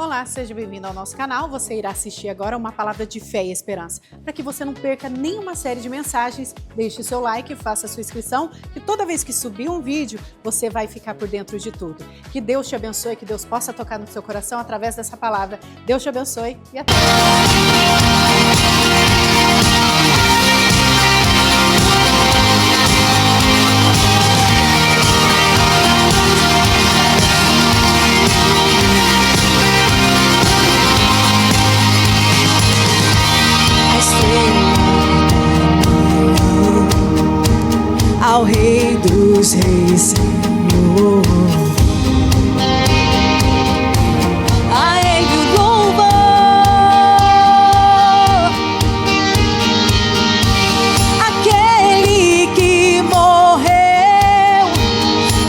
Olá, seja bem-vindo ao nosso canal. Você irá assistir agora uma palavra de fé e esperança. Para que você não perca nenhuma série de mensagens, deixe o seu like, faça a sua inscrição, que toda vez que subir um vídeo, você vai ficar por dentro de tudo. Que Deus te abençoe, que Deus possa tocar no seu coração através dessa palavra. Deus te abençoe e até! Ao Rei dos Reis, Senhor, a Ele o louvor, aquele que morreu,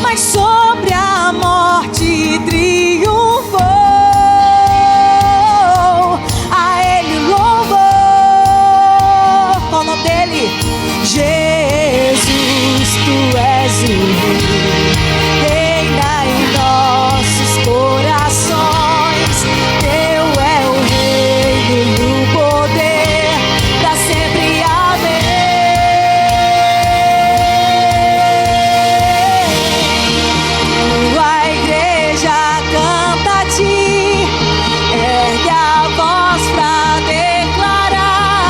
mas sobre a morte triunfou, a Ele o louvor. Qual o nome dele? Jesus, tu és o Rei, reina em nossos corações. Teu é o reino e o poder, pra sempre, amém. Tua igreja canta a ti, ergue a voz pra declarar,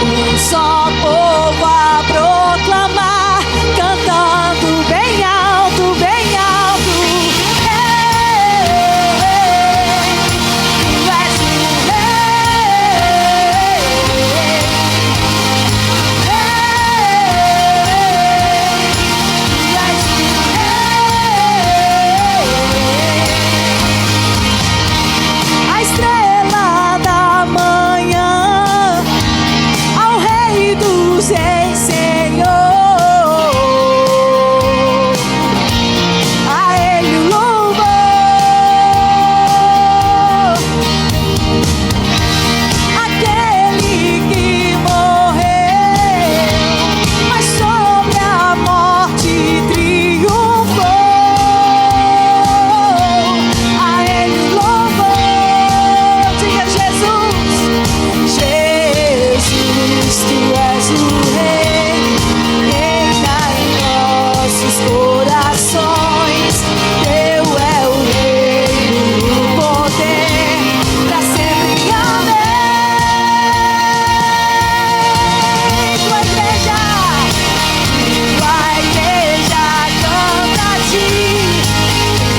um só povo a proclamar, cantando bem alto, bem alto. Tu és o Rei, tu és o Rei, a estrela da manhã, ao Rei dos Reis, Senhor, a Ele o louvor, aquele que morreu, mas sobre a morte triunfou, a Ele o louvor. Diga Jesus, Jesus, tu és o Rei, reina em nossos corações. Teu é o reino e o poder, pra sempre, amém. Tua igreja canta a ti,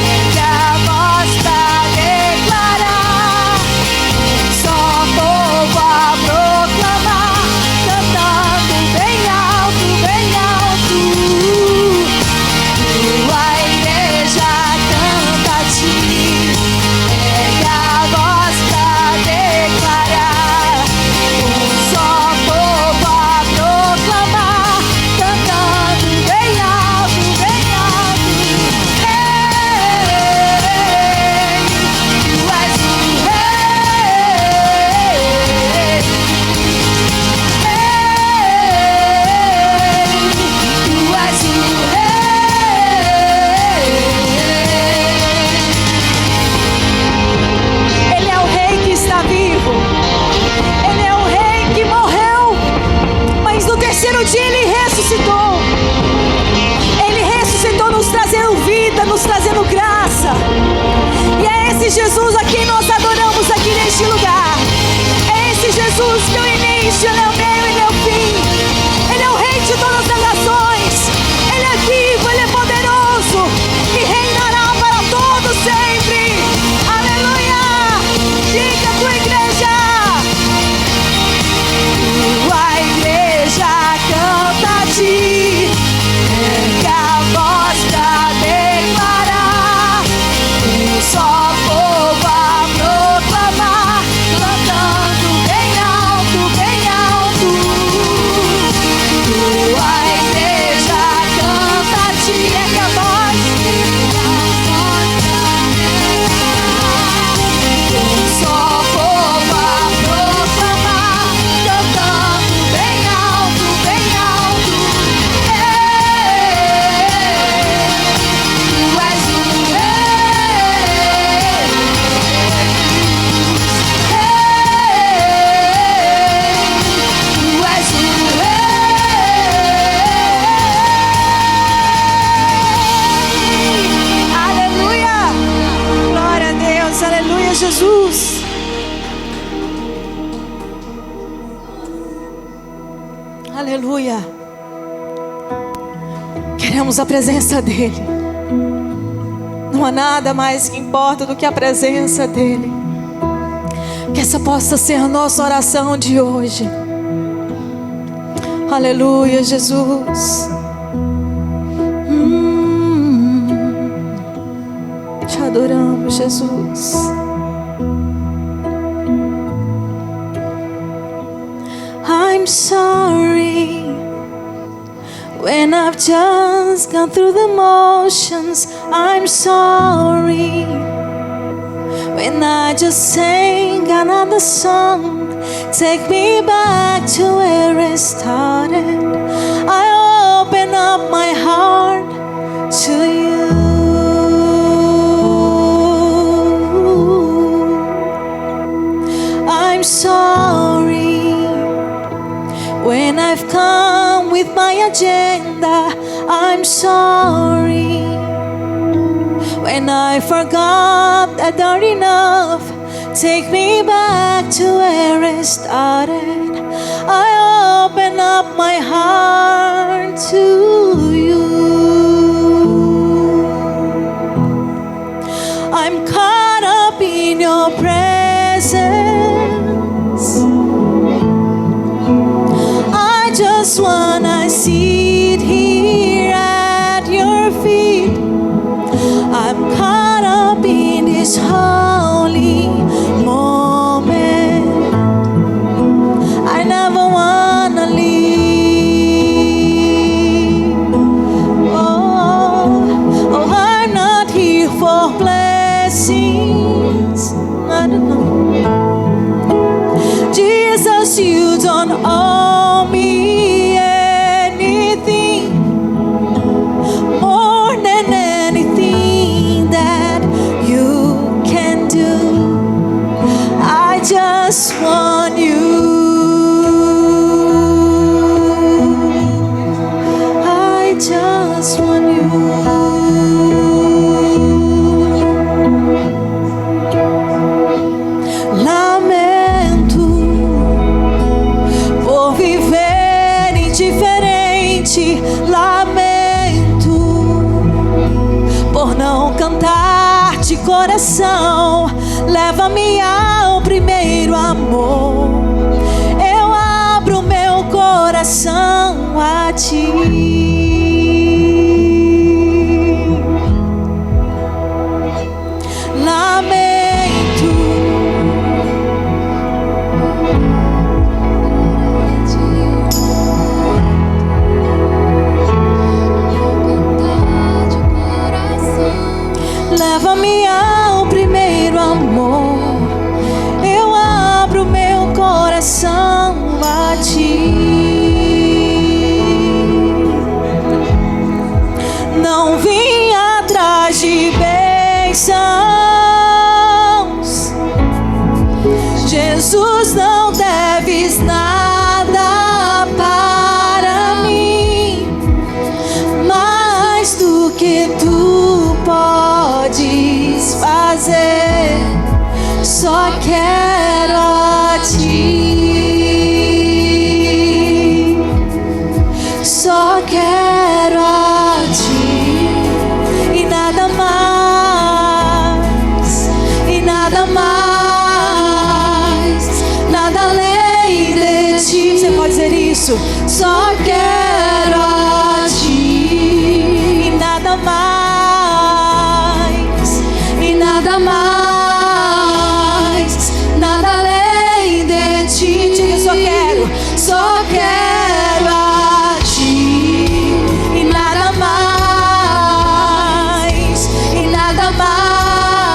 ergue a voz pra declarar, só povo a proclamar, cantando bem alto, bem alto. Tua igreja canta a ti, ergue a voz pra declarar, um só povo a proclamar, cantando bem alto, bem alto. Ei, tu és o Rei, tu és o Rei. Ele é o Rei que está vivo, Ele é o Rei que morreu, mas no terceiro dia Ele ressuscitou. Ele ressuscitou, nos trazendo vida, nos trazendo graça. E é esse Jesus a quem nós adoramos aqui neste lugar. É esse Jesus que é o início, Ele é o meio, Ele é o fim. Ele é o Rei de todas as nações. Ele é vivo, Ele é poderoso e reinará para todos sempre. Aleluia! Diga a tua igreja. Tua igreja canta a ti, ergue a voz pra declarar, um só povo a proclamar. Jesus. Aleluia. Queremos a presença dEle. Não há nada mais que importa do que a presença dEle. Que essa possa ser a nossa oração de hoje. Aleluia, Jesus. Te adoramos, Jesus. I'm sorry when I've just gone through the motions. I'm sorry when I just sang another song. Take me back to where it started. I open up my heart to you. I'm sorry when I've come with my agenda. I'm sorry when I forgot that not enough. Take me back to where it started. I open up my heart to you. I'm caught up in your presence. I just wanna sit here at your feet. I'm caught up in this holy moment. I never wanna leave. Oh, I'm not here for blessings. I don't know. Jesus, you don't owe me anything more than anything that you can do. I just want you. I just want you. Lamento por viver indiferente. Lamento por não cantar de coração. Leva-me ao primeiro amor. Eu abro meu coração a ti. Lamento leva-me ao primeiro amor. Eu abro meu coração a ti. Não vim atrás de bênçãos. Jesus, não deves nada para mim, mais do que tu podes fazer. Só quero a ti. Só quero a ti e nada mais, e nada mais, nada além de ti. Você pode dizer isso? Só quero a ti e nada mais, e nada mais, nada além de ti. Diga, só quero a ti e nada mais, e nada mais,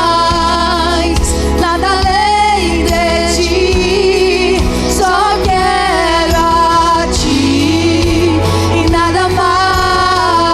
nada além de ti. Só quero a ti e nada mais,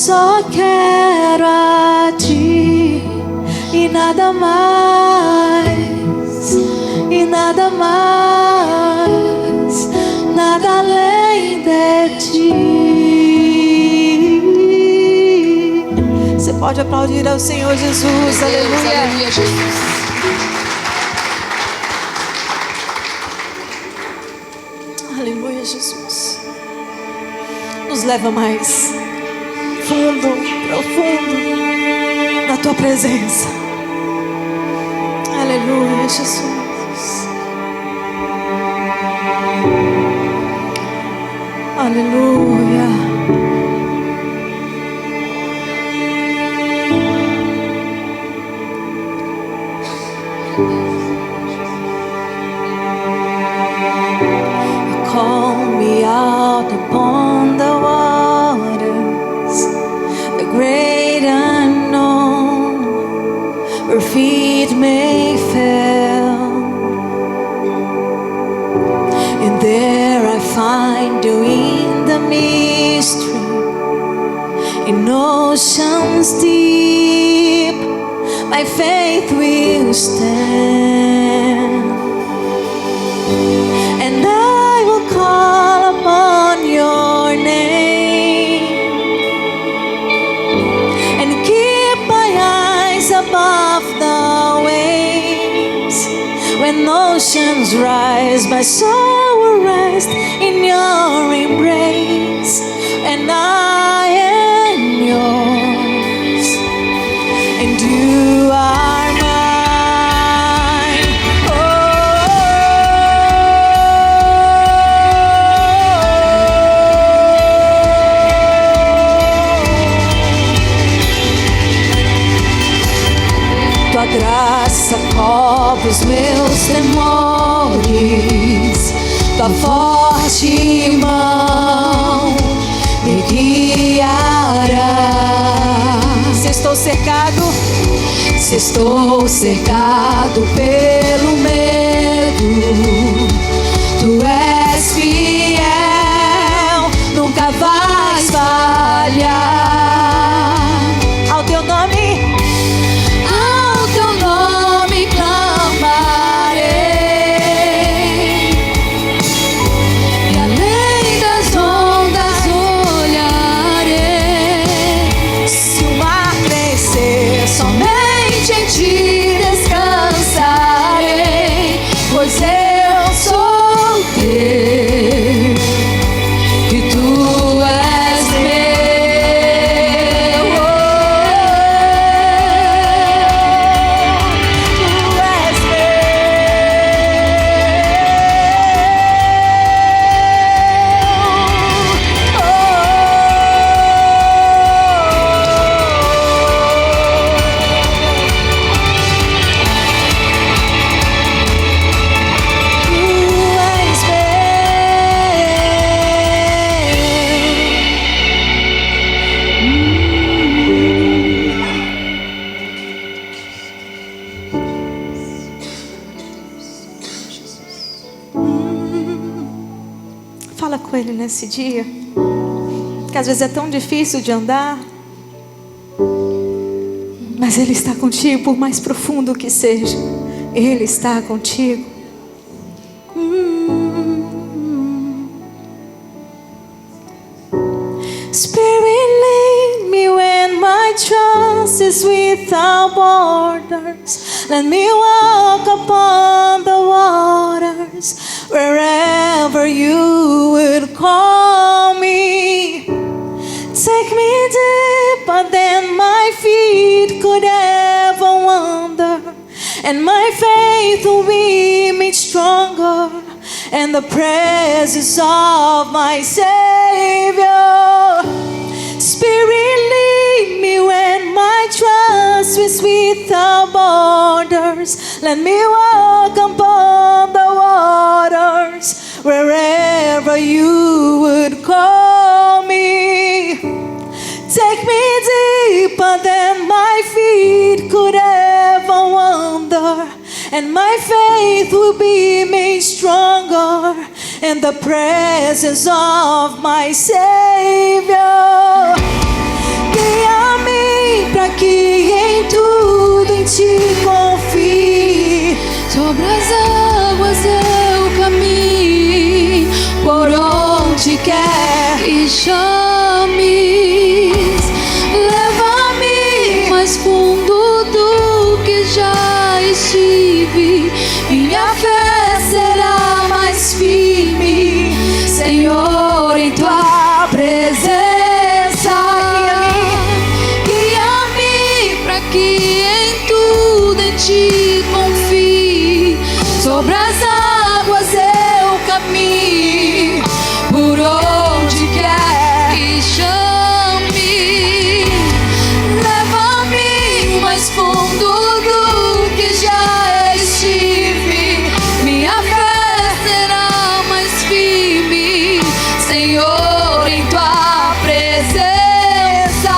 só quero a ti e nada mais, e nada mais, nada além de ti. Você pode aplaudir ao Senhor Jesus, aleluia. Aleluia, Jesus. Aleluia, Jesus. Nos leva mais fundo, profundo na tua presença. Aleluia, Jesus. Aleluia. Call me out upon the waters, the great unknown, where feet may fail. And there I find you in the mystery, in oceans deep, my faith will stand. And I will call upon your name and keep my eyes above the waves. When oceans rise, my soul will rest in your embrace. And I am yours, and you are mine. Tua graça cobre os meus temores, tua forte mão me guiará. Se estou cercado pelo medo, tu és fiel, nunca vais falhar. Ao teu nome clamarei, e além das ondas olharei. Se o mar crescer, somente em ti descansarei, pois eu sou teu e tu és meu. Tu és Fala com Ele nesse dia, que às vezes é tão difícil de andar, mas Ele está contigo, por mais profundo que seja, Ele está contigo. Spirit, lead me when my trust is without borders. Let me walk upon the waters, wherever you would call me. Take me deeper than my feet could ever wander, and my faith will be made stronger in the presence of my Savior. Spirit, lead me when my trust is without borders. Let me walk upon the waters, wherever you would call me. Take me deeper than my feet could ever wander, and my faith will be made stronger in the presence of my Savior. que em tudo em ti confie. Sobre as águas eu caminho, por onde quer que chames. Leva-me mais fundo do que já estive. Minha fé será mais firme, Senhor, em tua presença. Guia-me para que em tudo em ti confie. Sobre as águas eu caminho, por onde quer que chame. Leva-me mais fundo do que já estive. Minha fé será mais firme, Senhor, em tua presença.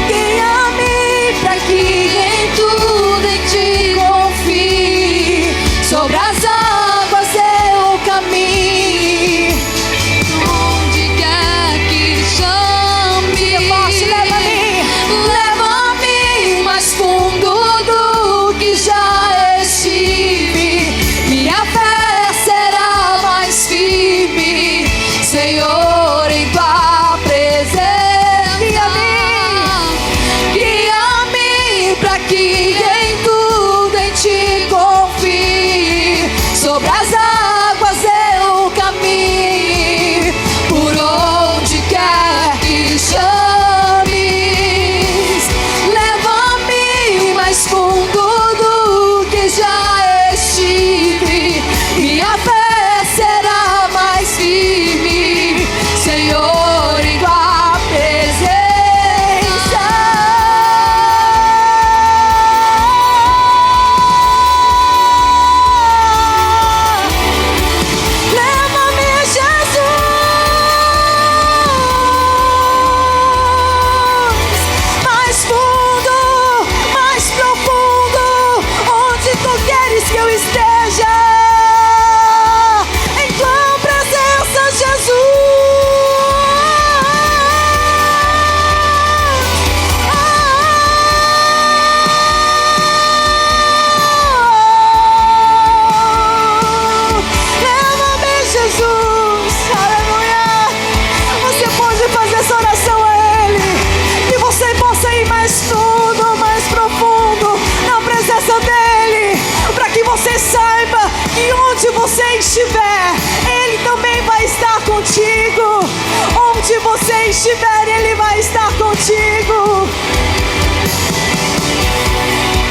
Guia-me para que em tudo em ti confie. Sobre as águas eu caminho, onde quer que chame. Leva-me mais fundo do que já estive. Minha fé será mais firme, Senhor, em tua presença. Guia-me para que em tudo em ti confie. Sobre as águas eu caminho, por onde quer que chames. Leva-me mais fundo do que já estive. Minha fé será mais firme, Senhor, em tua presença. Leva-me, Jesus, mais fundo, mais profundo, onde tu queres que eu esteja. Em tua presença, leva-me, Jesus, aleluia. Você pode fazer essa oração a Ele, que você possa ir mais fundo, mais profundo na presença dEle, para que você saiba que onde você estiver, Ele também vai estar contigo. Onde você estiver, Ele vai estar contigo.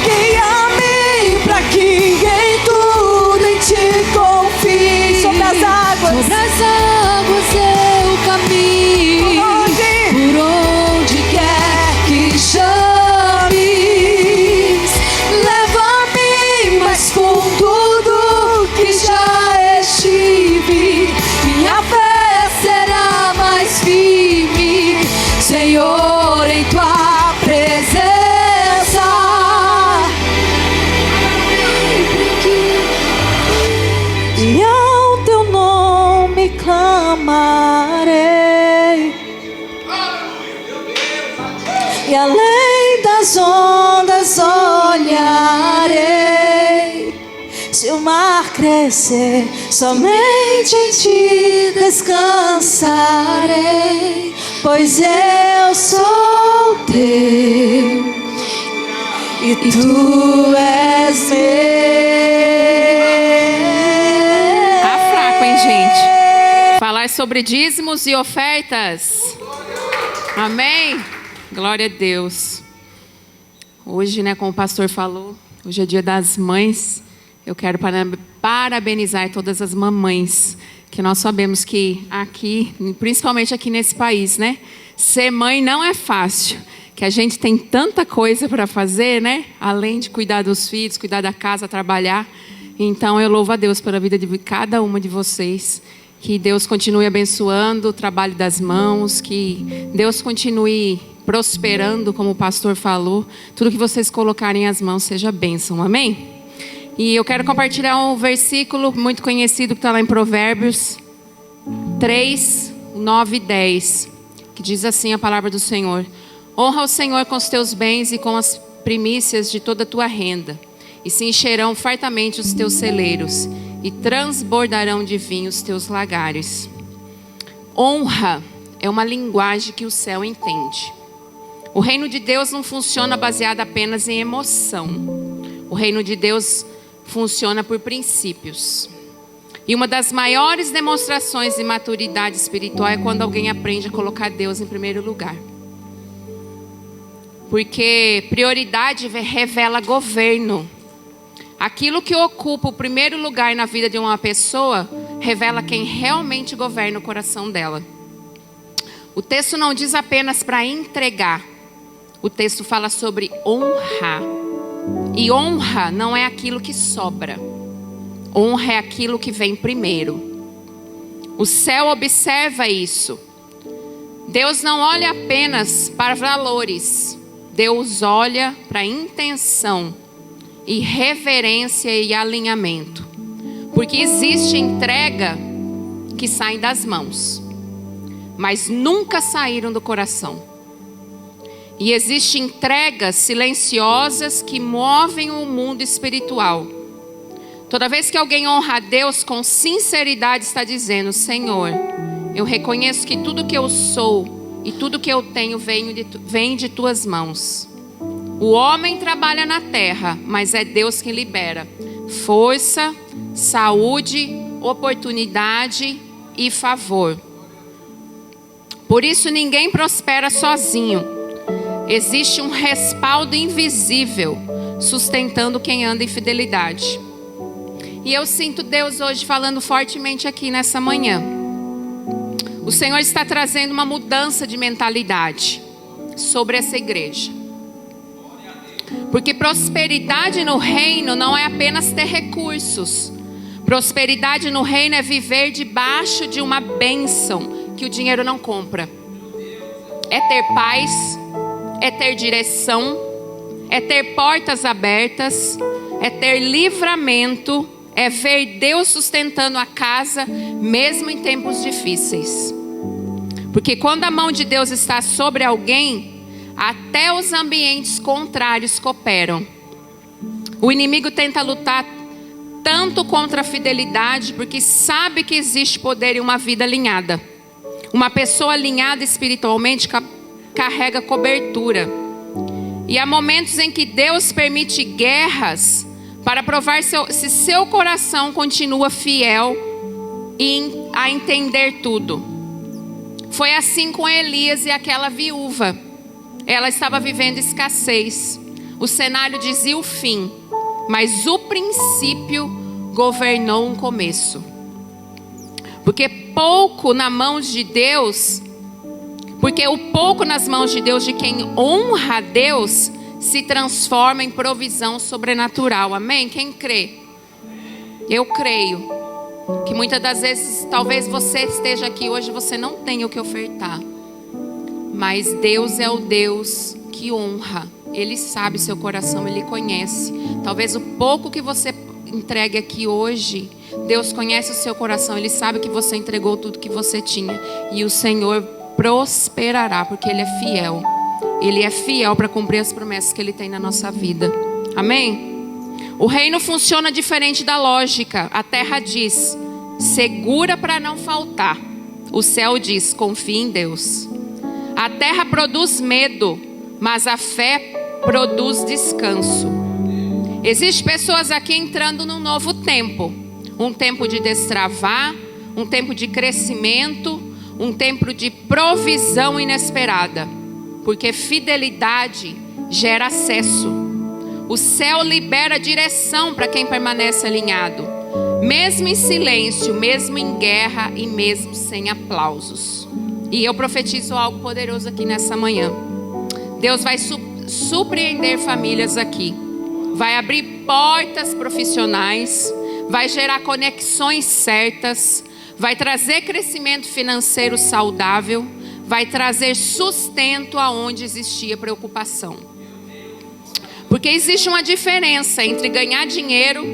Guia-me para que em tudo em ti confie. Sobre as águas eu caminho, por onde quer que chames. Leva-me mais fundo do que já estive. Minha fé será mais firme, Senhor, em tua presença. E ao teu nome clamarei, e além das ondas olharei. Se o mar crescer, somente em ti descansarei, pois eu sou teu e tu és meu. Tá fraco, hein, gente? Falar sobre dízimos e ofertas. Amém? Glória a Deus. Hoje, né, como o pastor falou, hoje é dia das mães. Eu quero parabenizar todas as mamães, que nós sabemos que aqui, principalmente aqui nesse país, né, ser mãe não é fácil, que a gente tem tanta coisa para fazer, né, além de cuidar dos filhos, cuidar da casa, trabalhar. Então eu louvo a Deus pela vida de cada uma de vocês, que Deus continue abençoando o trabalho das mãos, que Deus continue prosperando, como o pastor falou, tudo que vocês colocarem as mãos seja bênção, amém? E eu quero compartilhar um versículo muito conhecido que está lá em Provérbios 3, 9 e 10, que diz assim a palavra do Senhor: Honra o Senhor com os teus bens e com as primícias de toda a tua renda. E se encherão fartamente os teus celeiros, e transbordarão de vinho os teus lagares. Honra é uma linguagem que o céu entende. O reino de Deus não funciona baseado apenas em emoção. O reino de Deus funciona por princípios. E uma das maiores demonstrações de maturidade espiritual é quando alguém aprende a colocar Deus em primeiro lugar. Porque prioridade revela governo. Aquilo que ocupa o primeiro lugar na vida de uma pessoa revela quem realmente governa o coração dela. O texto não diz apenas para entregar. O texto fala sobre honrar. E honra não é aquilo que sobra. Honra é aquilo que vem primeiro. O céu observa isso. Deus não olha apenas para valores. Deus olha para a intenção e reverência e alinhamento. Porque existe entrega que sai das mãos, mas nunca saíram do coração. E existem entregas silenciosas que movem o mundo espiritual. Toda vez que alguém honra a Deus com sinceridade, está dizendo: Senhor, eu reconheço que tudo que eu sou e tudo que eu tenho vem de tuas mãos. O homem trabalha na terra, mas é Deus quem libera força, saúde, oportunidade e favor. Por isso ninguém prospera sozinho. Existe um respaldo invisível sustentando quem anda em fidelidade. E eu sinto Deus hoje falando fortemente aqui nessa manhã. O Senhor está trazendo uma mudança de mentalidade sobre essa igreja. Porque prosperidade no reino não é apenas ter recursos. Prosperidade no reino é viver debaixo de uma bênção que o dinheiro não compra. É ter paz, é ter direção, é ter portas abertas, é ter livramento, é ver Deus sustentando a casa mesmo em tempos difíceis. Porque quando a mão de Deus está sobre alguém, até os ambientes contrários cooperam. O inimigo tenta lutar tanto contra a fidelidade, porque sabe que existe poder em uma vida alinhada. Uma pessoa alinhada espiritualmente carrega cobertura. E há momentos em que Deus permite guerras para provar se seu coração continua fiel a entender tudo. Foi assim com Elias e aquela viúva. Ela estava vivendo escassez. O cenário dizia o fim, mas o princípio governou um começo. Porque pouco na mão de Deus, porque o pouco nas mãos de Deus de quem honra a Deus se transforma em provisão sobrenatural. Amém? Quem crê? Eu creio que muitas das vezes talvez você esteja aqui hoje e você não tenha o que ofertar. Mas Deus é o Deus que honra. Ele sabe seu coração, Ele conhece. Talvez o pouco que você entregue aqui hoje, Deus conhece o seu coração. Ele sabe que você entregou tudo que você tinha. E o Senhor prosperará, porque Ele é fiel. Ele é fiel para cumprir as promessas que Ele tem na nossa vida. Amém? O reino funciona diferente da lógica. A terra diz: segura para não faltar. O céu diz: confia em Deus. A terra produz medo, mas a fé produz descanso. Existem pessoas aqui entrando num novo tempo. Um tempo de destravar, um tempo de crescimento, um tempo de provisão inesperada. Porque fidelidade gera acesso. O céu libera direção para quem permanece alinhado. Mesmo em silêncio, mesmo em guerra e mesmo sem aplausos. E eu profetizo algo poderoso aqui nessa manhã. Deus vai surpreender famílias aqui. Vai abrir portas profissionais. Vai gerar conexões certas. Vai trazer crescimento financeiro saudável. Vai trazer sustento aonde existia preocupação. Porque existe uma diferença entre ganhar dinheiro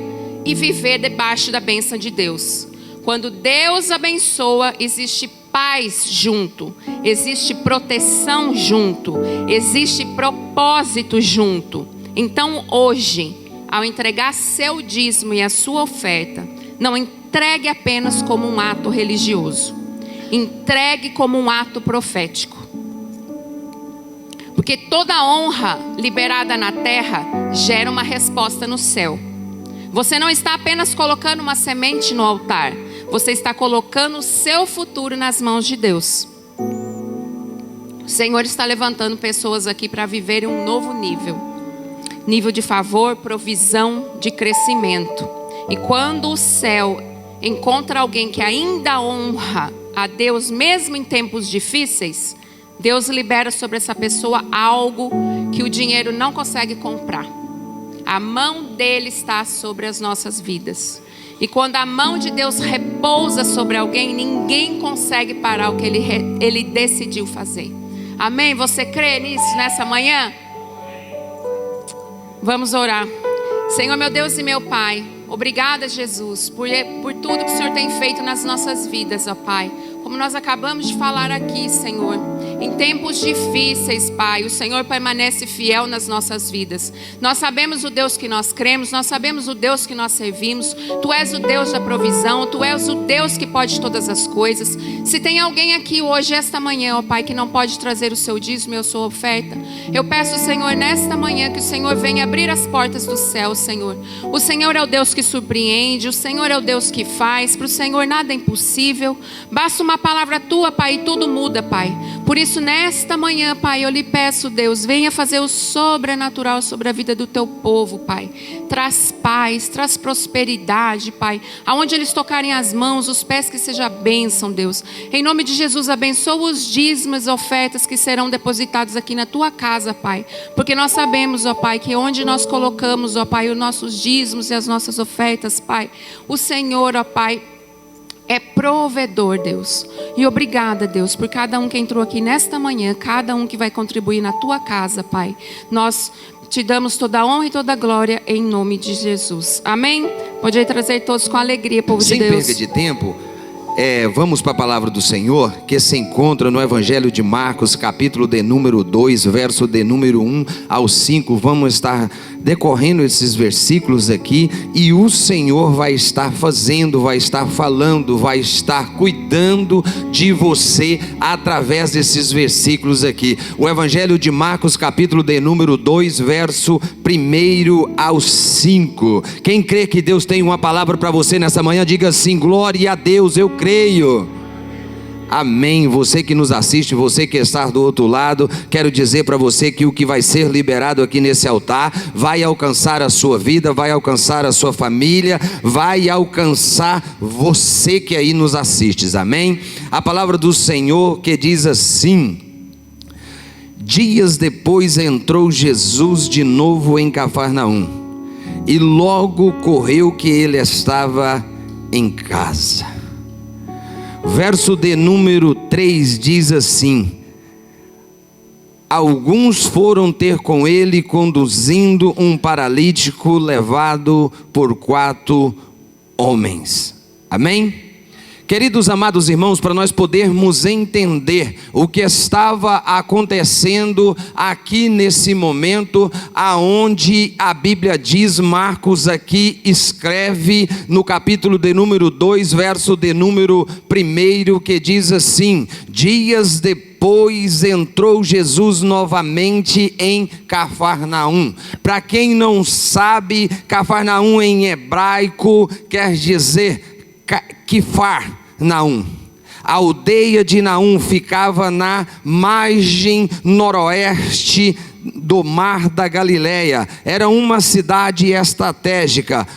e viver debaixo da bênção de Deus. Quando Deus abençoa, existe paz junto, existe proteção junto, existe propósito junto. Então hoje, ao entregar seu dízimo e a sua oferta, não entregue apenas como um ato religioso, entregue como um ato profético. Porque toda honra liberada na terra gera uma resposta no céu. Você não está apenas colocando uma semente no altar, você está colocando o seu futuro nas mãos de Deus. O Senhor está levantando pessoas aqui para viverem um novo nível de favor, provisão, de crescimento. E quando o céu encontra alguém que ainda honra a Deus, mesmo em tempos difíceis, Deus libera sobre essa pessoa algo que o dinheiro não consegue comprar. A mão dele está sobre as nossas vidas. E quando a mão de Deus repousa sobre alguém, ninguém consegue parar o que ele decidiu fazer. Amém? Você crê nisso nessa manhã? Vamos orar. Senhor, meu Deus e meu Pai, obrigada, Jesus, por tudo que o Senhor tem feito nas nossas vidas, ó Pai. Como nós acabamos de falar aqui, Senhor, em tempos difíceis, Pai, o Senhor permanece fiel nas nossas vidas. Nós sabemos o Deus que nós cremos, nós sabemos o Deus que nós servimos. Tu és o Deus da provisão, Tu és o Deus que pode todas as coisas. Se tem alguém aqui hoje, esta manhã, ó Pai, que não pode trazer o seu dízimo e a sua oferta, eu peço, Senhor, nesta manhã, que o Senhor venha abrir as portas do céu, Senhor. O Senhor é o Deus que surpreende, o Senhor é o Deus que faz. Para o Senhor nada é impossível. Basta uma palavra Tua, Pai, e tudo muda, Pai. Por isso, nesta manhã, Pai, eu lhe peço, Deus, venha fazer o sobrenatural sobre a vida do Teu povo, Pai. Traz paz, traz prosperidade, Pai. Aonde eles tocarem as mãos, os pés, que seja bênção, Deus. Em nome de Jesus, abençoa os dízimos e ofertas que serão depositados aqui na Tua casa, Pai. Porque nós sabemos, ó Pai, que onde nós colocamos, ó Pai, os nossos dízimos e as nossas ofertas, Pai, o Senhor, ó Pai, é provedor, Deus. E obrigada, Deus, por cada um que entrou aqui nesta manhã, cada um que vai contribuir na Tua casa, Pai. Nós Te damos toda a honra e toda a glória em nome de Jesus. Amém? Pode aí trazer todos com alegria, povo de Deus. Sem perda de tempo, vamos para a palavra do Senhor, que se encontra no Evangelho de Marcos, capítulo de número 2, verso de número 1 ao 5. Vamos estar decorrendo esses versículos aqui, e o Senhor vai estar fazendo, vai estar falando, vai estar cuidando de você através desses versículos aqui. O Evangelho de Marcos, capítulo de número 2, verso 1 ao 5. Quem crê que Deus tem uma palavra para você nessa manhã, diga assim: glória a Deus, eu creio. Amém. Você que nos assiste, você que está do outro lado, quero dizer para você que o que vai ser liberado aqui nesse altar vai alcançar a sua vida, vai alcançar a sua família, vai alcançar você que aí nos assistes. Amém. A palavra do Senhor que diz assim: dias depois entrou Jesus de novo em Cafarnaum, e logo correu que ele estava em casa. Verso de número 3 diz assim: alguns foram ter com ele, conduzindo um paralítico levado por 4 homens. Amém? Queridos amados irmãos, para nós podermos entender o que estava acontecendo aqui nesse momento, aonde a Bíblia diz, Marcos aqui escreve no capítulo de número 2, verso de número 1, que diz assim: dias depois entrou Jesus novamente em Cafarnaum. Para quem não sabe, Cafarnaum em hebraico quer dizer Quifarnaum. A aldeia de Naum ficava na margem noroeste do Mar da Galileia. Era uma cidade estratégica,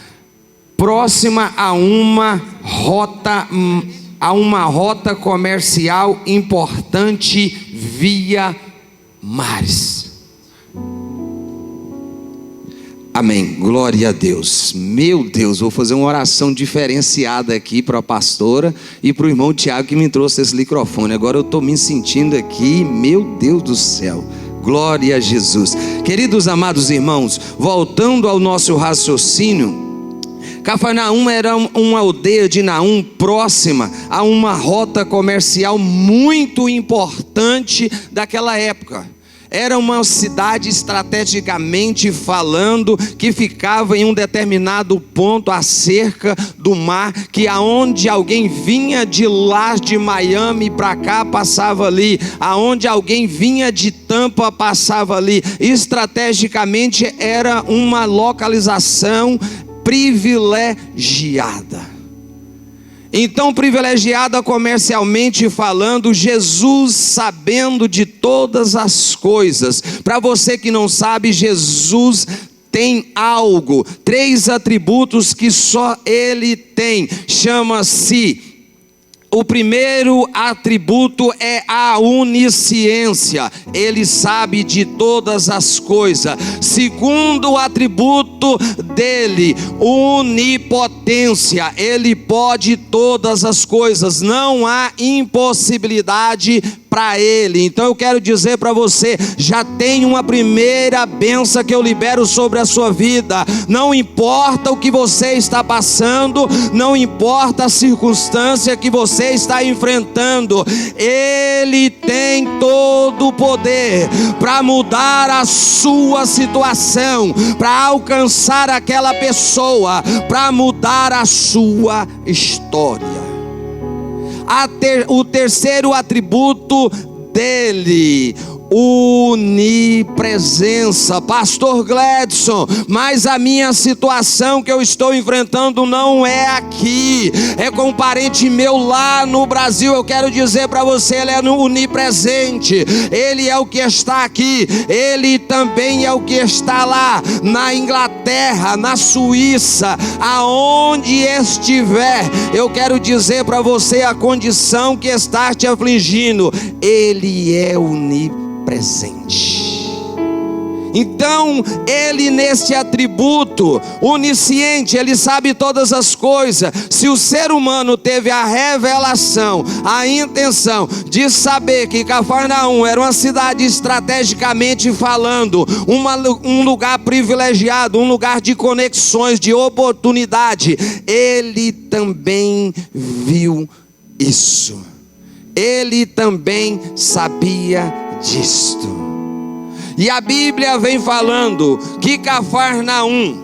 próxima a uma rota comercial importante via mares. Amém, glória a Deus. Meu Deus, vou fazer uma oração diferenciada aqui para a pastora e para o irmão Tiago que me trouxe esse microfone. Agora eu estou me sentindo aqui, meu Deus do céu, glória a Jesus. Queridos amados irmãos, voltando ao nosso raciocínio, Cafarnaum era uma aldeia de Naum próxima a uma rota comercial muito importante daquela época. Era uma cidade estrategicamente falando que ficava em um determinado ponto acerca do mar, que aonde alguém vinha de lá de Miami para cá passava ali, aonde alguém vinha de Tampa passava ali. Estrategicamente era uma localização privilegiada. Então, privilegiada comercialmente falando, Jesus sabendo de todas as coisas. Para você que não sabe, Jesus tem algo, 3 atributos que só Ele tem. Chama-se, o primeiro atributo é a onisciência. Ele sabe de todas as coisas. Segundo atributo dele, onipotência. Ele pode todas as coisas. Não há impossibilidade para ele. Então eu quero dizer para você, já tem uma primeira bênção que eu libero sobre a sua vida. Não importa o que você está passando, não importa a circunstância que você está enfrentando, Ele tem todo o poder para mudar a sua situação, para alcançar aquela pessoa, para mudar a sua história. O terceiro atributo dele, onipresença. Pastor Gledson, mas a minha situação que eu estou enfrentando não é aqui, é com um parente meu lá no Brasil. Eu quero dizer para você, ele é onipresente. Ele é o que está aqui, ele também é o que está lá na Inglaterra, na Suíça, aonde estiver. Eu quero dizer para você a condição que está te afligindo, ele é onipresente. Então, ele neste atributo onisciente, ele sabe todas as coisas. Se o ser humano teve a revelação, a intenção de saber que Cafarnaum era uma cidade estrategicamente falando, um lugar privilegiado, um lugar de conexões, de oportunidade, ele também viu isso. Ele também sabia disto. E a Bíblia vem falando que Cafarnaum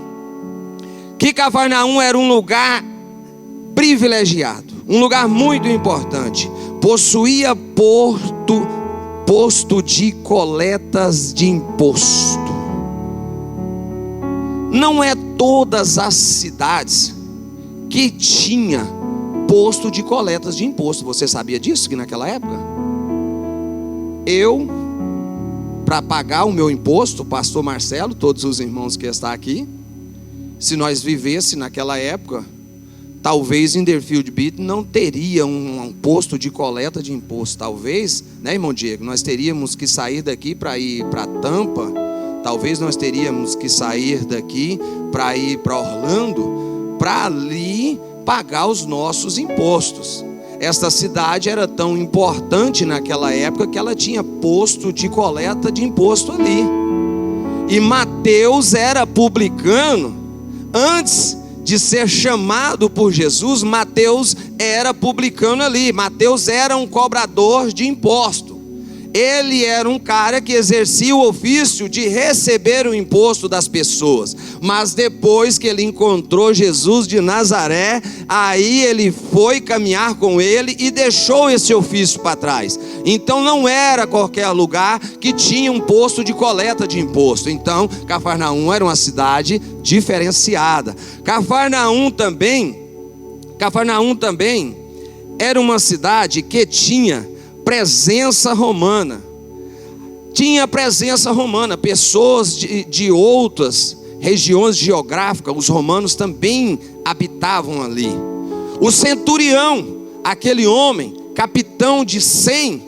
era um lugar privilegiado, um lugar muito importante. Possuía posto de coletas de imposto. Não é todas as cidades que tinha posto de coletas de imposto. Você sabia disso, que naquela época? Para pagar o meu imposto, pastor Marcelo, todos os irmãos que estão aqui, se nós vivêssemos naquela época, talvez em Deerfield Beach não teria um posto de coleta de imposto. Talvez, né, irmão Diego, nós teríamos que sair daqui para ir para Tampa. Talvez nós teríamos que sair daqui para ir para Orlando, para ali pagar os nossos impostos. Esta cidade era tão importante naquela época que ela tinha posto de coleta de imposto ali. E Mateus era publicano. Antes de ser chamado por Jesus, Mateus era publicano ali. Mateus era um cobrador de imposto. Ele era um cara que exercia o ofício de receber o imposto das pessoas. Mas depois que ele encontrou Jesus de Nazaré, aí ele foi caminhar com ele e deixou esse ofício para trás. Então não era qualquer lugar que tinha um posto de coleta de imposto. Então Cafarnaum era uma cidade diferenciada. Cafarnaum também era uma cidade que tinha presença romana. Tinha presença romana. Pessoas de outras regiões geográficas, os romanos também habitavam ali. O centurião, aquele homem, capitão de 100,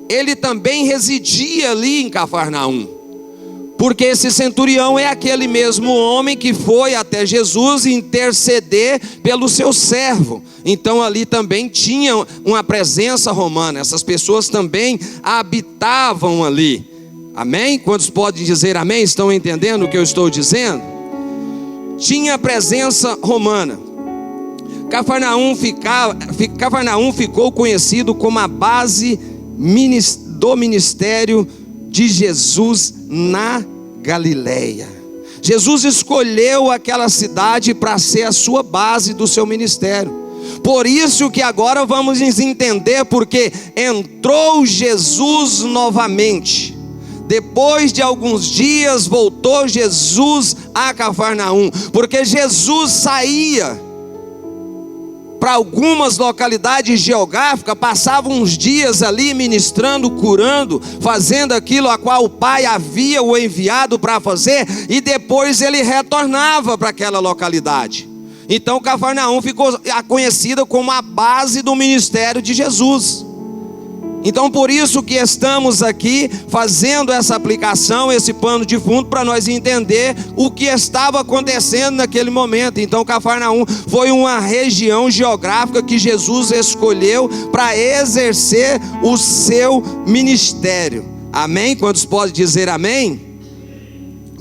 ele também residia ali em Cafarnaum. Porque esse centurião é aquele mesmo homem que foi até Jesus interceder pelo seu servo. Então ali também tinha uma presença romana. Essas pessoas também habitavam ali. Amém? Quantos podem dizer amém? Estão entendendo o que eu estou dizendo? Tinha presença romana. Cafarnaum ficou conhecido como a base do ministério de Jesus na Galileia. Jesus escolheu aquela cidade para ser a sua base do seu ministério. Por isso que agora vamos entender porque entrou Jesus novamente. Depois de alguns dias voltou Jesus a Cafarnaum, porque Jesus saía para algumas localidades geográficas, passava uns dias ali ministrando, curando, fazendo aquilo a qual o Pai havia o enviado para fazer, e depois ele retornava para aquela localidade. Então Cafarnaum ficou conhecida como a base do ministério de Jesus. Então por isso que estamos aqui fazendo essa aplicação, esse pano de fundo, para nós entender o que estava acontecendo naquele momento. Então Cafarnaum foi uma região geográfica que Jesus escolheu para exercer o seu ministério. Amém? Quantos podem dizer amém?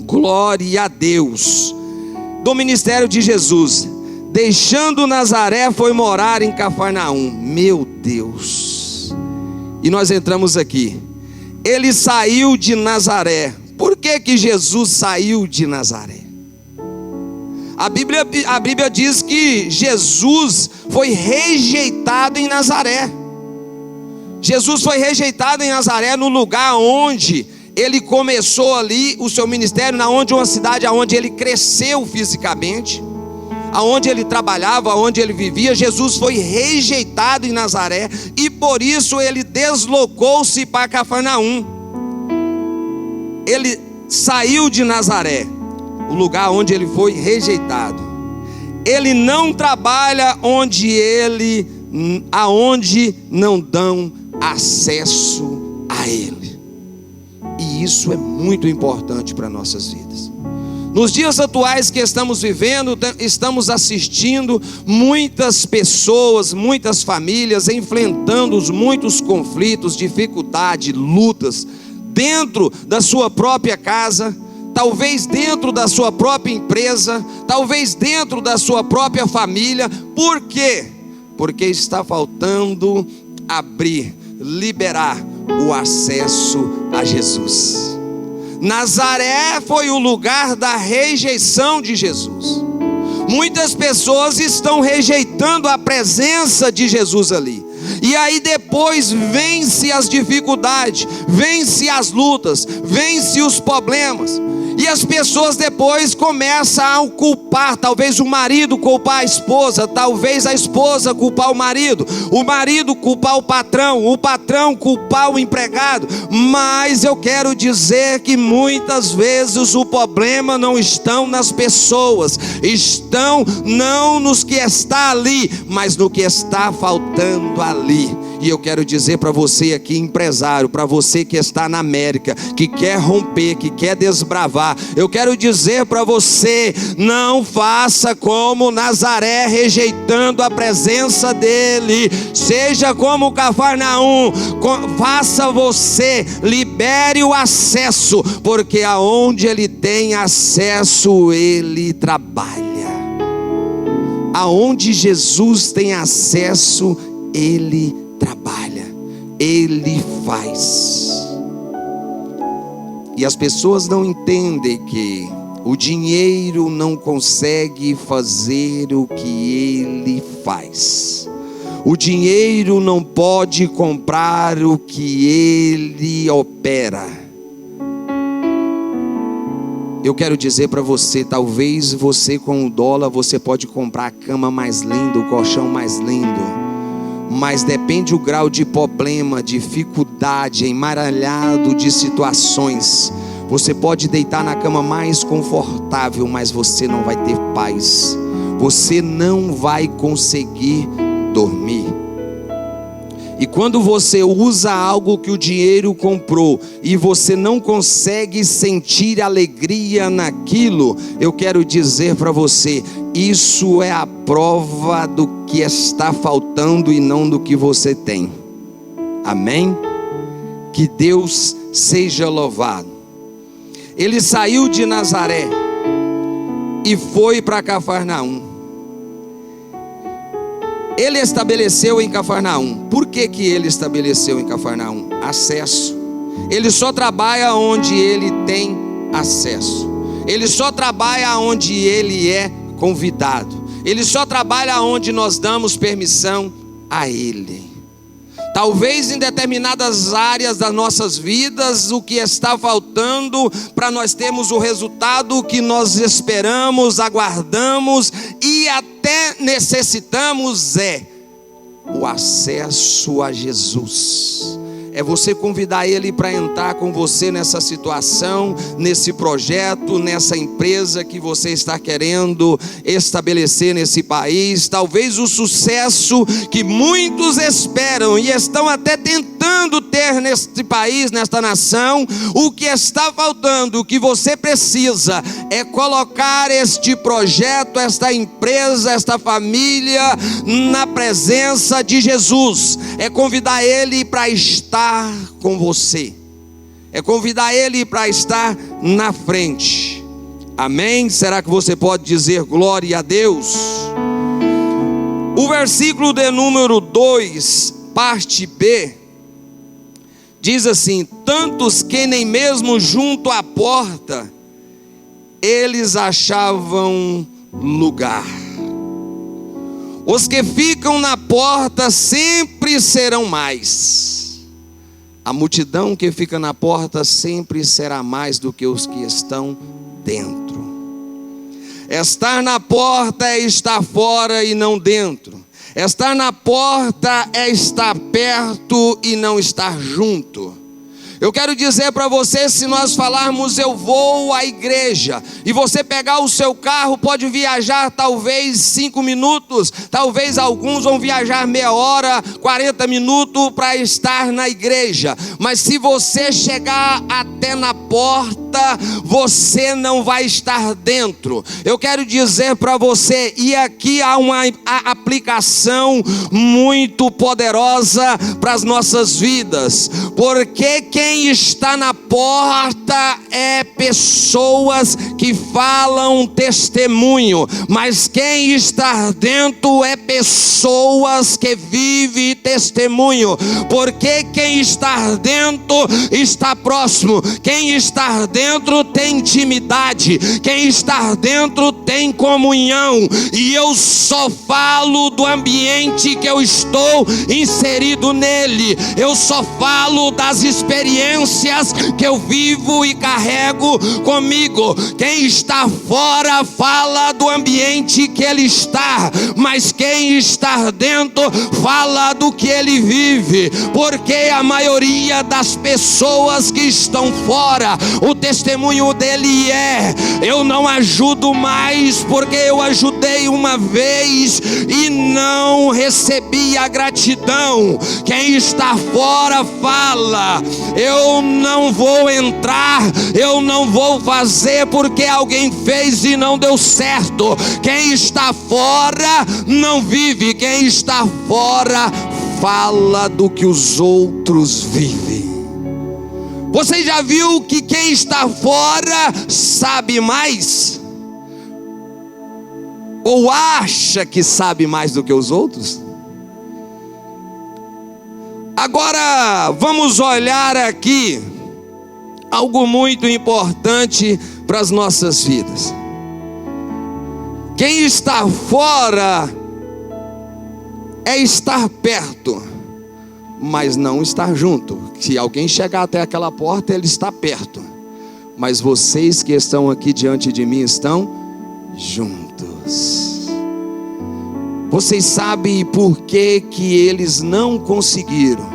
Glória a Deus. Do ministério de Jesus, deixando Nazaré, foi morar em Cafarnaum. Meu Deus. E nós entramos aqui. Ele saiu de Nazaré. Por que Jesus saiu de Nazaré? A Bíblia diz que Jesus foi rejeitado em Nazaré. Jesus foi rejeitado em Nazaré, no lugar onde ele começou ali o seu ministério, uma cidade onde ele cresceu fisicamente, aonde ele trabalhava, aonde ele vivia. Jesus foi rejeitado em Nazaré e por isso ele deslocou-se para Cafarnaum. Ele saiu de Nazaré, o lugar onde ele foi rejeitado. Ele não trabalha aonde não dão acesso a ele. E isso é muito importante para nossas vidas. Nos dias atuais que estamos vivendo, estamos assistindo muitas pessoas, muitas famílias enfrentando muitos conflitos, dificuldades, lutas dentro da sua própria casa, talvez dentro da sua própria empresa, talvez dentro da sua própria família. Por quê? Porque está faltando liberar o acesso a Jesus. Nazaré foi o lugar da rejeição de Jesus. Muitas pessoas estão rejeitando a presença de Jesus ali. E aí depois vence as dificuldades, vence as lutas, vence os problemas. E as pessoas depois começam a culpar, talvez o marido culpar a esposa, talvez a esposa culpar o marido culpar o patrão culpar o empregado. Mas eu quero dizer que muitas vezes o problema não está nas pessoas, estão não nos que está ali, mas no que está faltando ali. E eu quero dizer para você aqui, empresário, para você que está na América, que quer romper, que quer desbravar, eu quero dizer para você: não faça como Nazaré, rejeitando a presença dele. Seja como Cafarnaum, faça você, libere o acesso, porque aonde ele tem acesso, ele trabalha. Aonde Jesus tem acesso, ele trabalha, ele faz. E as pessoas não entendem que o dinheiro não consegue fazer o que ele faz. O dinheiro não pode comprar o que ele opera. Eu quero dizer para você, talvez você com o dólar você pode comprar a cama mais linda, o colchão mais lindo, mas depende o grau de problema, dificuldade, emaranhado de situações. Você pode deitar na cama mais confortável, mas você não vai ter paz. Você não vai conseguir dormir. E quando você usa algo que o dinheiro comprou e você não consegue sentir alegria naquilo, eu quero dizer para você, isso é a prova do que está faltando e não do que você tem. Amém? Que Deus seja louvado. Ele saiu de Nazaré e foi para Cafarnaum. Ele estabeleceu em Cafarnaum. Por que ele estabeleceu em Cafarnaum? Acesso. Ele só trabalha onde ele tem acesso. Ele só trabalha onde ele é convidado. Ele só trabalha onde nós damos permissão a ele. Talvez em determinadas áreas das nossas vidas, o que está faltando para nós termos o resultado que nós esperamos, aguardamos e até necessitamos é o acesso a Jesus. É você convidar Ele para entrar com você nessa situação, nesse projeto, nessa empresa que você está querendo estabelecer nesse país. Talvez o sucesso que muitos esperam e estão até tentando ter neste país, nesta nação. O que está faltando, o que você precisa é colocar este projeto, esta empresa, esta família na presença de Jesus. É convidar Ele para estar com você, é convidar Ele para estar na frente. Amém? Será que você pode dizer glória a Deus? O versículo de número 2, parte B, diz assim: tantos que nem mesmo junto à porta eles achavam lugar. Os que ficam na porta sempre serão mais. A multidão que fica na porta sempre será mais do que os que estão dentro. Estar na porta é estar fora e não dentro. Estar na porta é estar perto e não estar junto. Eu quero dizer para você, se nós falarmos eu vou à igreja, e você pegar o seu carro, pode viajar talvez 5 minutos, talvez alguns vão viajar meia hora, 40 minutos para estar na igreja. Mas se você chegar até na porta, você não vai estar dentro. Eu quero dizer para você, e aqui há uma aplicação muito poderosa para as nossas vidas, porque quem está na porta é pessoas que falam testemunho, mas quem está dentro é pessoas que vivem testemunho, porque quem está dentro está próximo, quem está dentro tem intimidade, quem está dentro tem comunhão. E eu só falo do ambiente que eu estou inserido nele, eu só falo das experiências que eu vivo e carrego comigo. Quem está fora fala do ambiente que ele está, mas quem está dentro fala do que ele vive, porque a maioria das pessoas que estão fora, o testemunho dele é: eu não ajudo mais porque eu ajudei uma vez e não recebi a gratidão. Quem está fora fala: eu não vou entrar, eu não vou fazer porque alguém fez e não deu certo. Quem está fora não vive, quem está fora fala do que os outros vivem. Você já viu que quem está fora sabe mais? Ou acha que sabe mais do que os outros? Agora vamos olhar aqui algo muito importante para as nossas vidas. Quem está fora é estar perto, mas não estar junto. Se alguém chegar até aquela porta, ele está perto, mas vocês que estão aqui diante de mim estão juntos. Vocês sabem por que eles não conseguiram?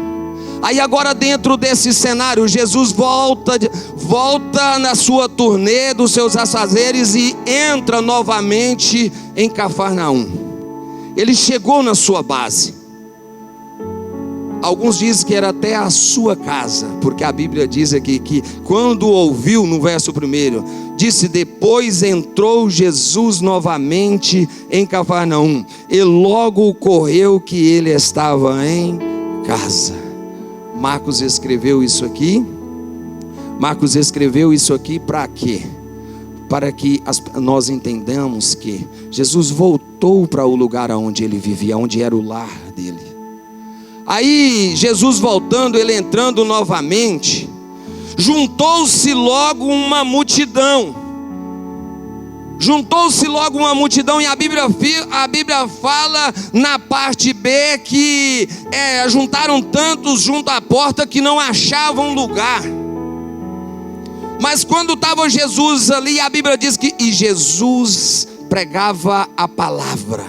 Aí agora, dentro desse cenário, Jesus volta na sua turnê dos seus afazeres e entra novamente em Cafarnaum. Ele chegou na sua base. Alguns dizem que era até a sua casa, porque a Bíblia diz aqui que quando ouviu, no verso 1, disse: depois entrou Jesus novamente em Cafarnaum, e logo ocorreu que ele estava em casa. Marcos escreveu isso aqui. Marcos escreveu isso aqui para quê? para que nós entendamos que Jesus voltou para o lugar onde ele vivia, onde era o lar dele. Aí Jesus voltando, ele entrando novamente, juntou-se logo uma multidão. Juntou-se logo uma multidão, e a Bíblia fala na parte B que juntaram tantos junto à porta que não achavam lugar. Mas quando estava Jesus ali, a Bíblia diz que Jesus pregava a palavra.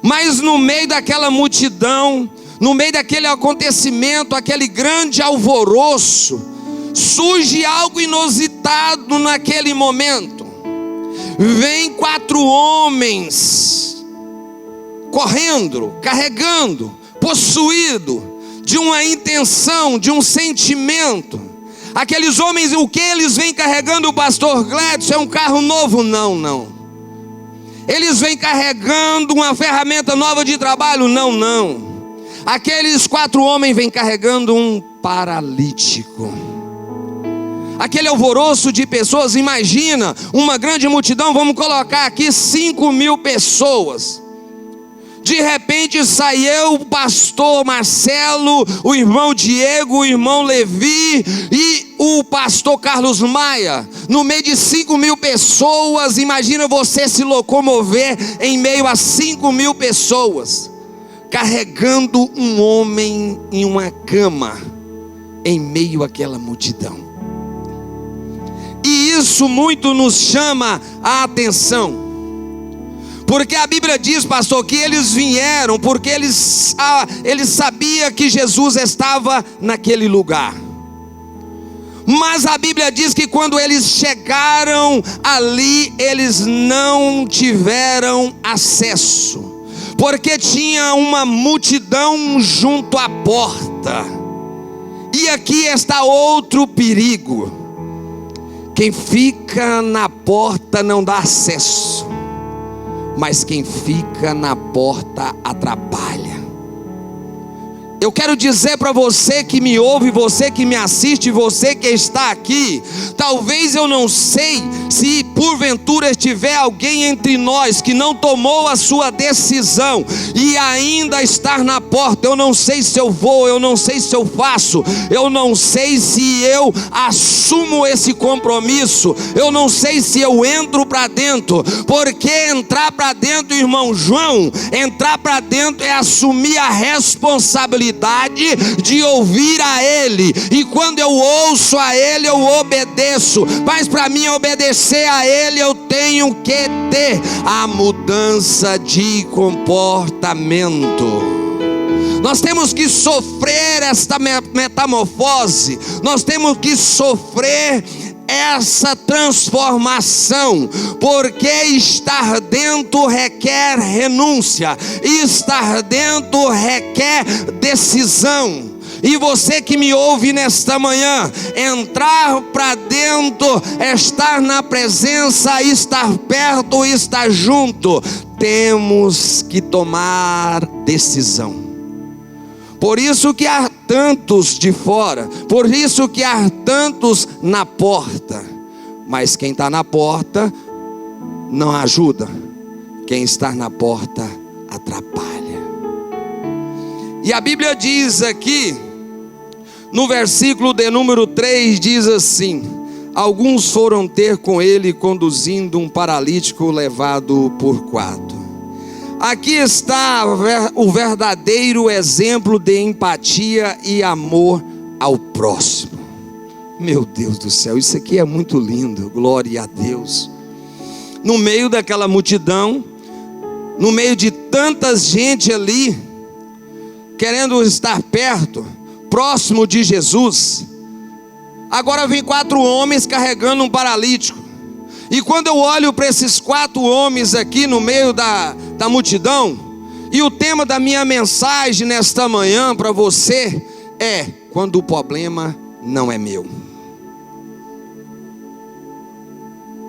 Mas no meio daquela multidão, no meio daquele acontecimento, aquele grande alvoroço, surge algo inusitado naquele momento. Vem 4 homens correndo, carregando, possuído de uma intenção, de um sentimento. Aqueles homens, o que eles vêm carregando, o pastor Gladson, é um carro novo? Não. Eles vêm carregando uma ferramenta nova de trabalho? Não. Aqueles 4 homens vêm carregando um paralítico. Aquele alvoroço de pessoas, imagina, uma grande multidão, vamos colocar aqui 5.000 pessoas. De repente saiu o pastor Marcelo, o irmão Diego, o irmão Levi e o pastor Carlos Maia. No meio de 5.000 pessoas, imagina você se locomover em meio a 5.000 pessoas, carregando um homem em uma cama, em meio àquela multidão. E isso muito nos chama a atenção, porque a Bíblia diz, pastor, que eles vieram porque eles sabiam que Jesus estava naquele lugar. Mas a Bíblia diz que quando eles chegaram ali, eles não tiveram acesso, porque tinha uma multidão junto à porta. E aqui está outro perigo. Quem fica na porta não dá acesso, mas quem fica na porta atrapalha. Eu quero dizer para você que me ouve, você que me assiste, você que está aqui, talvez eu não sei se porventura estiver alguém entre nós que não tomou a sua decisão e ainda está na porta. Eu não sei se eu vou, eu não sei se eu faço, eu não sei se eu assumo esse compromisso, eu não sei se eu entro para dentro, porque entrar para dentro, irmão João, entrar para dentro é assumir a responsabilidade de ouvir a Ele, e quando eu ouço a Ele eu obedeço, mas para mim obedecer a Ele eu tenho que ter a mudança de comportamento. Nós temos que sofrer esta metamorfose, nós temos que sofrer essa transformação, porque estar dentro requer renúncia, estar dentro requer decisão. E você que me ouve nesta manhã, entrar para dentro, estar na presença, estar perto, estar junto, temos que tomar decisão. Por isso que há tantos de fora, por isso que há tantos na porta, mas quem está na porta não ajuda, quem está na porta atrapalha. E a Bíblia diz aqui, no versículo de número 3, diz assim: alguns foram ter com ele conduzindo um paralítico levado por 4. Aqui está o verdadeiro exemplo de empatia e amor ao próximo. Meu Deus do céu, isso aqui é muito lindo, glória a Deus. No meio daquela multidão, no meio de tanta gente ali, querendo estar perto, próximo de Jesus, agora vem 4 homens carregando um paralítico. E quando eu olho para esses 4 homens aqui no meio da multidão, e o tema da minha mensagem nesta manhã para você é: quando o problema não é meu.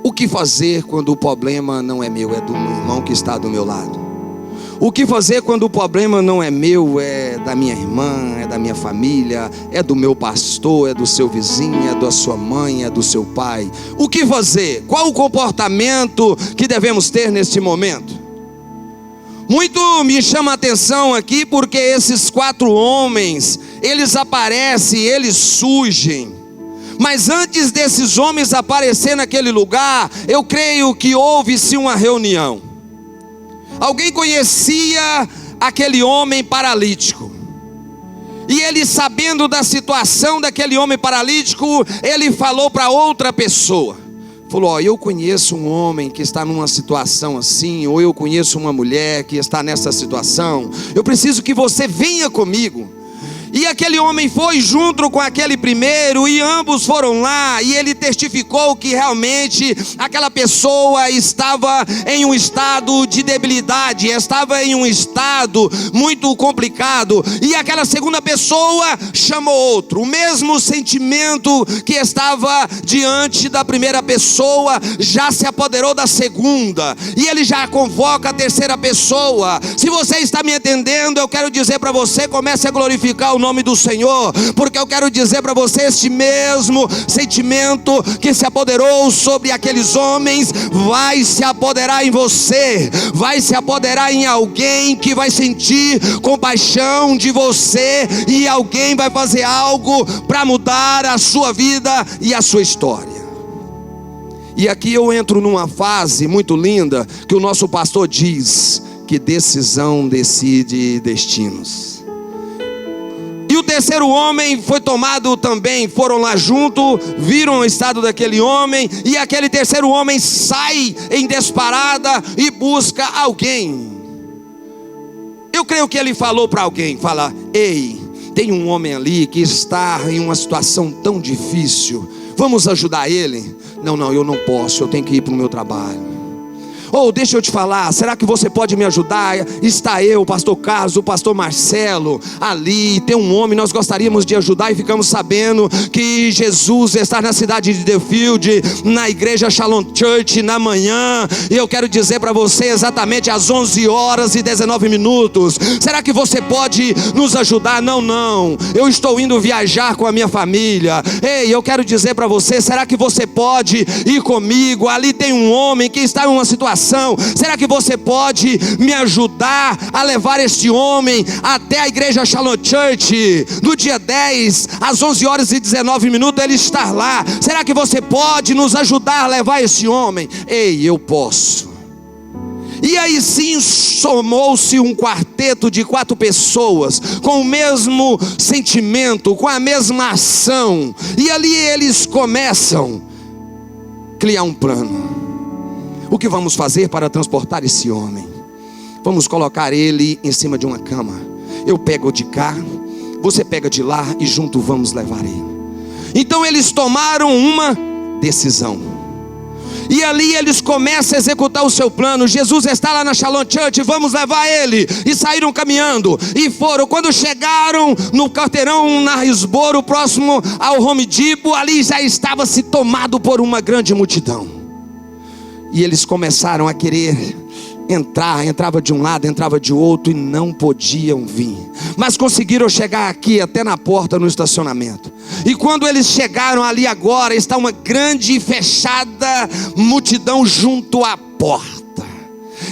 O que fazer quando o problema não é meu? É do irmão que está do meu lado. O que fazer quando o problema não é meu? É da minha irmã, é da minha família, é do meu pastor, é do seu vizinho, é da sua mãe, é do seu pai. O que fazer? Qual o comportamento que devemos ter neste momento? Muito me chama a atenção aqui porque esses 4 homens, eles aparecem, eles surgem. Mas antes desses homens aparecer naquele lugar, eu creio que houve-se uma reunião. Alguém conhecia aquele homem paralítico. E ele, sabendo da situação daquele homem paralítico, ele falou para outra pessoa. Falou: eu conheço um homem que está numa situação assim, ou eu conheço uma mulher que está nessa situação. Eu preciso que você venha comigo. E aquele homem foi junto com aquele primeiro, e ambos foram lá, e ele testificou que realmente aquela pessoa estava em um estado de debilidade, estava em um estado muito complicado. E aquela segunda pessoa chamou outro, o mesmo sentimento que estava diante da primeira pessoa já se apoderou da segunda, e ele já convoca a terceira pessoa. Se você está me entendendo, eu quero dizer para você: comece a glorificar o nome do Senhor, porque eu quero dizer para você, este mesmo sentimento que se apoderou sobre aqueles homens vai se apoderar em você, vai se apoderar em alguém que vai sentir compaixão de você, e alguém vai fazer algo para mudar a sua vida e a sua história. E aqui eu entro numa fase muito linda que o nosso pastor diz que decisão decide destinos. E o terceiro homem foi tomado também, foram lá junto, viram o estado daquele homem, e aquele terceiro homem sai em disparada e busca alguém. Eu creio que ele falou para alguém, fala: ei, tem um homem ali que está em uma situação tão difícil, vamos ajudar ele? Não, eu não posso, eu tenho que ir para o meu trabalho. Ou deixa eu te falar, será que você pode me ajudar? Está eu, o pastor Carlos, o pastor Marcelo ali, tem um homem, nós gostaríamos de ajudar, e ficamos sabendo que Jesus está na cidade de Deerfield, na igreja Shalom Church, na manhã. E eu quero dizer para você, exatamente às 11h19. Será que você pode nos ajudar? Não, eu estou indo viajar com a minha família. Ei, eu quero dizer para você, será que você pode ir comigo? Ali tem um homem que está em uma situação. Será que você pode me ajudar a levar este homem até a igreja Shalom Church? No dia 10, às 11h19, ele está lá. Será que você pode nos ajudar a levar esse homem? Ei, eu posso. E aí sim somou-se um quarteto de 4 pessoas, com o mesmo sentimento, com a mesma ação. E ali eles começam a criar um plano. O que vamos fazer para transportar esse homem? Vamos colocar ele em cima de uma cama. Eu pego de cá, você pega de lá, e junto vamos levar ele. Então eles tomaram uma decisão, e ali eles começam a executar o seu plano. Jesus está lá na Shalom Church, vamos levar ele. E saíram caminhando, e foram. Quando chegaram no quarteirão na Risboro, próximo ao Home Depot, ali já estava se tomado por uma grande multidão. E eles começaram a querer entrar, entrava de um lado, entrava de outro, e não podiam vir. Mas conseguiram chegar aqui até na porta, no estacionamento. E quando eles chegaram ali agora, está uma grande e fechada multidão junto à porta.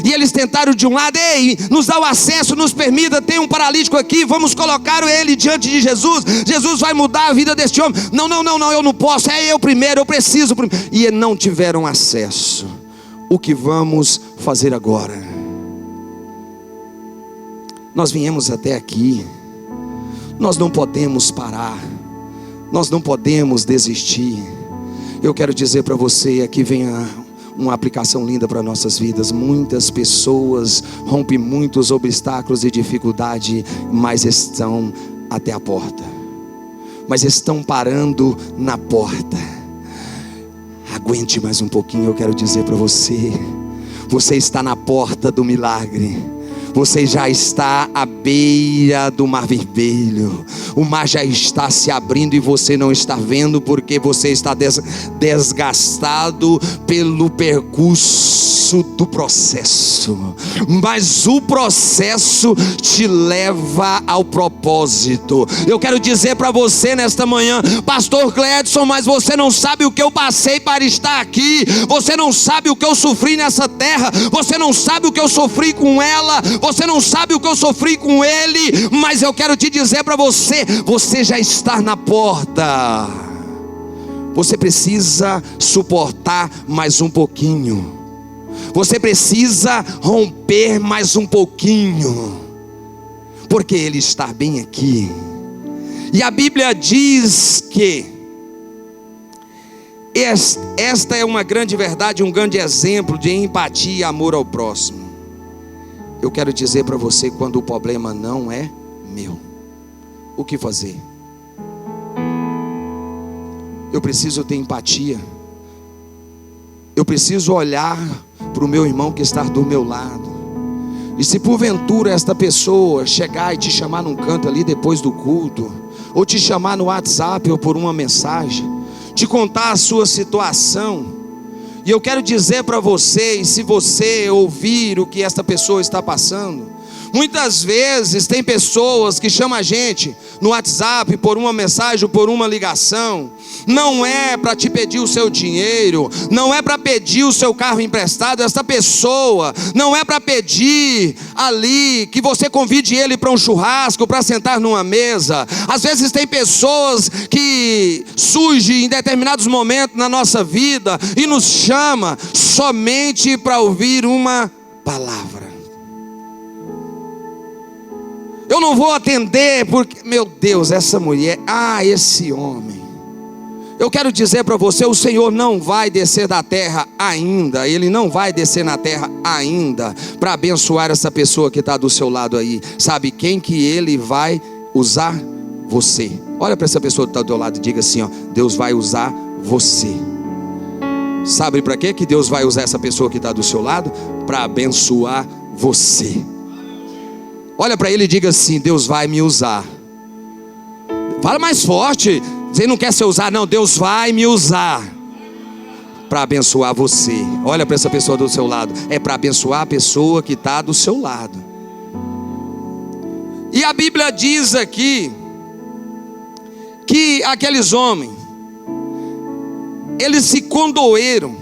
E eles tentaram de um lado: ei, nos dá o acesso, nos permita, tem um paralítico aqui, vamos colocar ele diante de Jesus. Jesus vai mudar a vida deste homem. Não, eu não posso, é eu primeiro, eu preciso primeiro. E não tiveram acesso. O que vamos fazer agora? Nós viemos até aqui, nós não podemos parar, nós não podemos desistir. Eu quero dizer para você, aqui vem uma aplicação linda para nossas vidas. Muitas pessoas rompem muitos obstáculos e dificuldade, mas estão até a porta, mas estão parando na porta. Aguente mais um pouquinho, eu quero dizer para você, você está na porta do milagre. Você já está à beira do Mar Vermelho. O mar já está se abrindo e você não está vendo, porque você está desgastado pelo percurso do processo. Mas o processo te leva ao propósito. Eu quero dizer para você nesta manhã: pastor Gledson, mas você não sabe o que eu passei para estar aqui. Você não sabe o que eu sofri nessa terra. Você não sabe o que eu sofri com ela. Você não sabe o que eu sofri com ele. Mas eu quero te dizer para você: você já está na porta. Você precisa suportar mais um pouquinho. Você precisa romper mais um pouquinho, porque ele está bem aqui. E a Bíblia diz que esta é uma grande verdade, um grande exemplo de empatia e amor ao próximo. Eu quero dizer para você: quando o problema não é meu, o que fazer? Eu preciso ter empatia. Eu preciso olhar para o meu irmão que está do meu lado. E se porventura esta pessoa chegar e te chamar num canto ali depois do culto, ou te chamar no WhatsApp ou por uma mensagem, te contar a sua situação, e eu quero dizer para você, e se você ouvir o que esta pessoa está passando, muitas vezes tem pessoas que chamam a gente no WhatsApp por uma mensagem ou por uma ligação. Não é para te pedir o seu dinheiro, não é para pedir o seu carro emprestado. Essa pessoa não é para pedir ali que você convide ele para um churrasco, para sentar numa mesa. Às vezes tem pessoas que surgem em determinados momentos na nossa vida e nos chama somente para ouvir uma palavra. Eu não vou atender porque, meu Deus, essa mulher, esse homem. Eu quero dizer para você: o Senhor não vai descer da terra ainda. Ele não vai descer na terra ainda para abençoar essa pessoa que está do seu lado aí. Sabe quem que Ele vai usar? Você. Olha para essa pessoa que está do teu lado e diga assim: ó, Deus vai usar você. Sabe para quê que Deus vai usar essa pessoa que está do seu lado? Para abençoar você. Olha para ele e diga assim: Deus vai me usar. Fala mais forte. Você não quer ser usado? Não, Deus vai me usar para abençoar você. Olha para essa pessoa do seu lado. É para abençoar a pessoa que está do seu lado. E a Bíblia diz aqui que aqueles homens, eles se condoeram.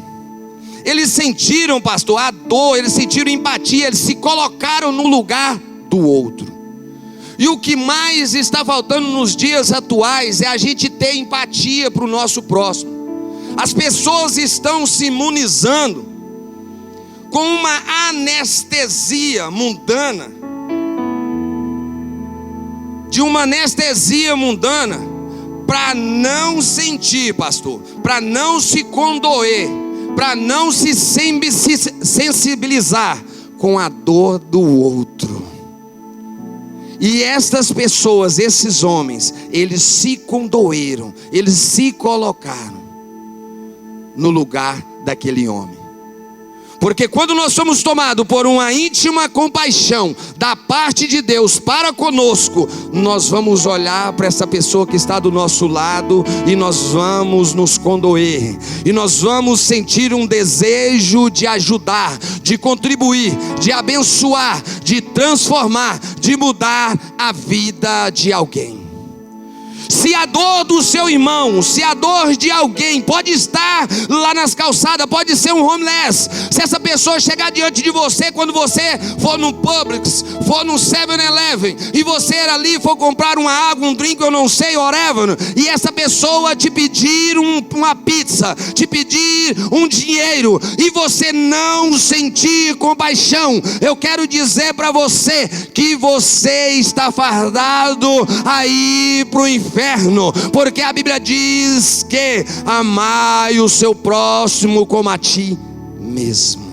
Eles sentiram, pastor, a dor. Eles sentiram empatia. Eles se colocaram no lugar do outro. E o que mais está faltando nos dias atuais é a gente ter empatia para o nosso próximo. As pessoas estão se imunizando com uma anestesia mundana, para não sentir, pastor, para não se condoer, para não se sensibilizar com a dor do outro. E estas pessoas, esses homens, eles se condoeram, eles se colocaram no lugar daquele homem. Porque quando nós somos tomados por uma íntima compaixão da parte de Deus para conosco, nós vamos olhar para essa pessoa que está do nosso lado e nós vamos nos condoer. E nós vamos sentir um desejo de ajudar, de contribuir, de abençoar, de transformar, de mudar a vida de alguém. Se a dor do seu irmão, se a dor de alguém pode estar lá nas calçadas, pode ser um homeless. Se essa pessoa chegar diante de você, quando você for no Publix, for no 7-Eleven, e você ali for comprar uma água, um drink, eu não sei, whatever, e essa pessoa te pedir uma pizza, te pedir um dinheiro, e você não sentir compaixão, eu quero dizer para você que você está fardado aí para o inferno. Porque a Bíblia diz que amai o seu próximo como a ti mesmo.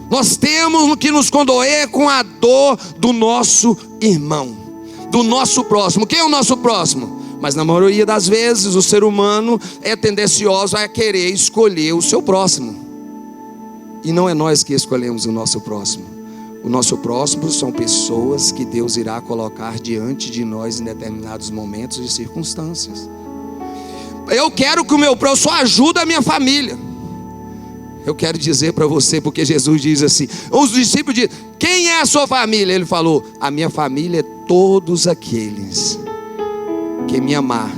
Nós temos que nos condoer com a dor do nosso irmão, do nosso próximo. Quem é o nosso próximo? Mas na maioria das vezes o ser humano é tendencioso a querer escolher o seu próximo. E não é nós que escolhemos o nosso próximo. O nosso próximo são pessoas que Deus irá colocar diante de nós em determinados momentos e circunstâncias. Eu quero que o meu próximo só ajude a minha família. Eu quero dizer para você, porque Jesus diz assim, os discípulos dizem, quem é a sua família? Ele falou, a minha família é todos aqueles que me amar,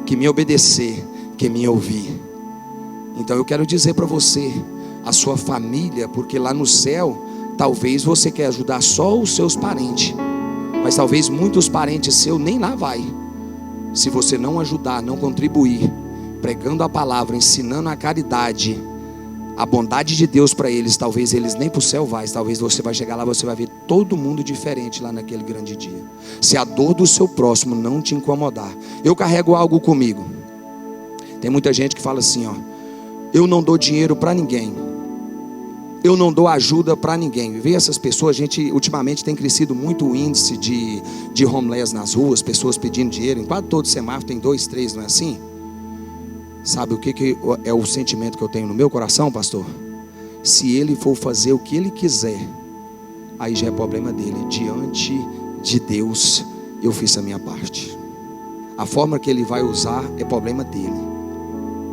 que me obedecer, que me ouvir. Então eu quero dizer para você, a sua família, porque lá no céu, talvez você quer ajudar só os seus parentes, mas talvez muitos parentes seus nem lá vai. Se você não ajudar, não contribuir, pregando a palavra, ensinando a caridade, a bondade de Deus para eles, talvez eles nem para o céu vai. Talvez você vai chegar lá, você vai ver todo mundo diferente lá naquele grande dia. Se a dor do seu próximo não te incomodar. Eu carrego algo comigo. Tem muita gente que fala assim, ó, eu não dou dinheiro para ninguém, eu não dou ajuda para ninguém. Vê essas pessoas, a gente ultimamente tem crescido muito o índice de homeless nas ruas, pessoas pedindo dinheiro, em quase todo semáforo tem 2, 3, não é assim? Sabe o que é o sentimento que eu tenho no meu coração, pastor? Se ele for fazer o que ele quiser, aí já é problema dele. Diante de Deus, eu fiz a minha parte. A forma que ele vai usar é problema dele.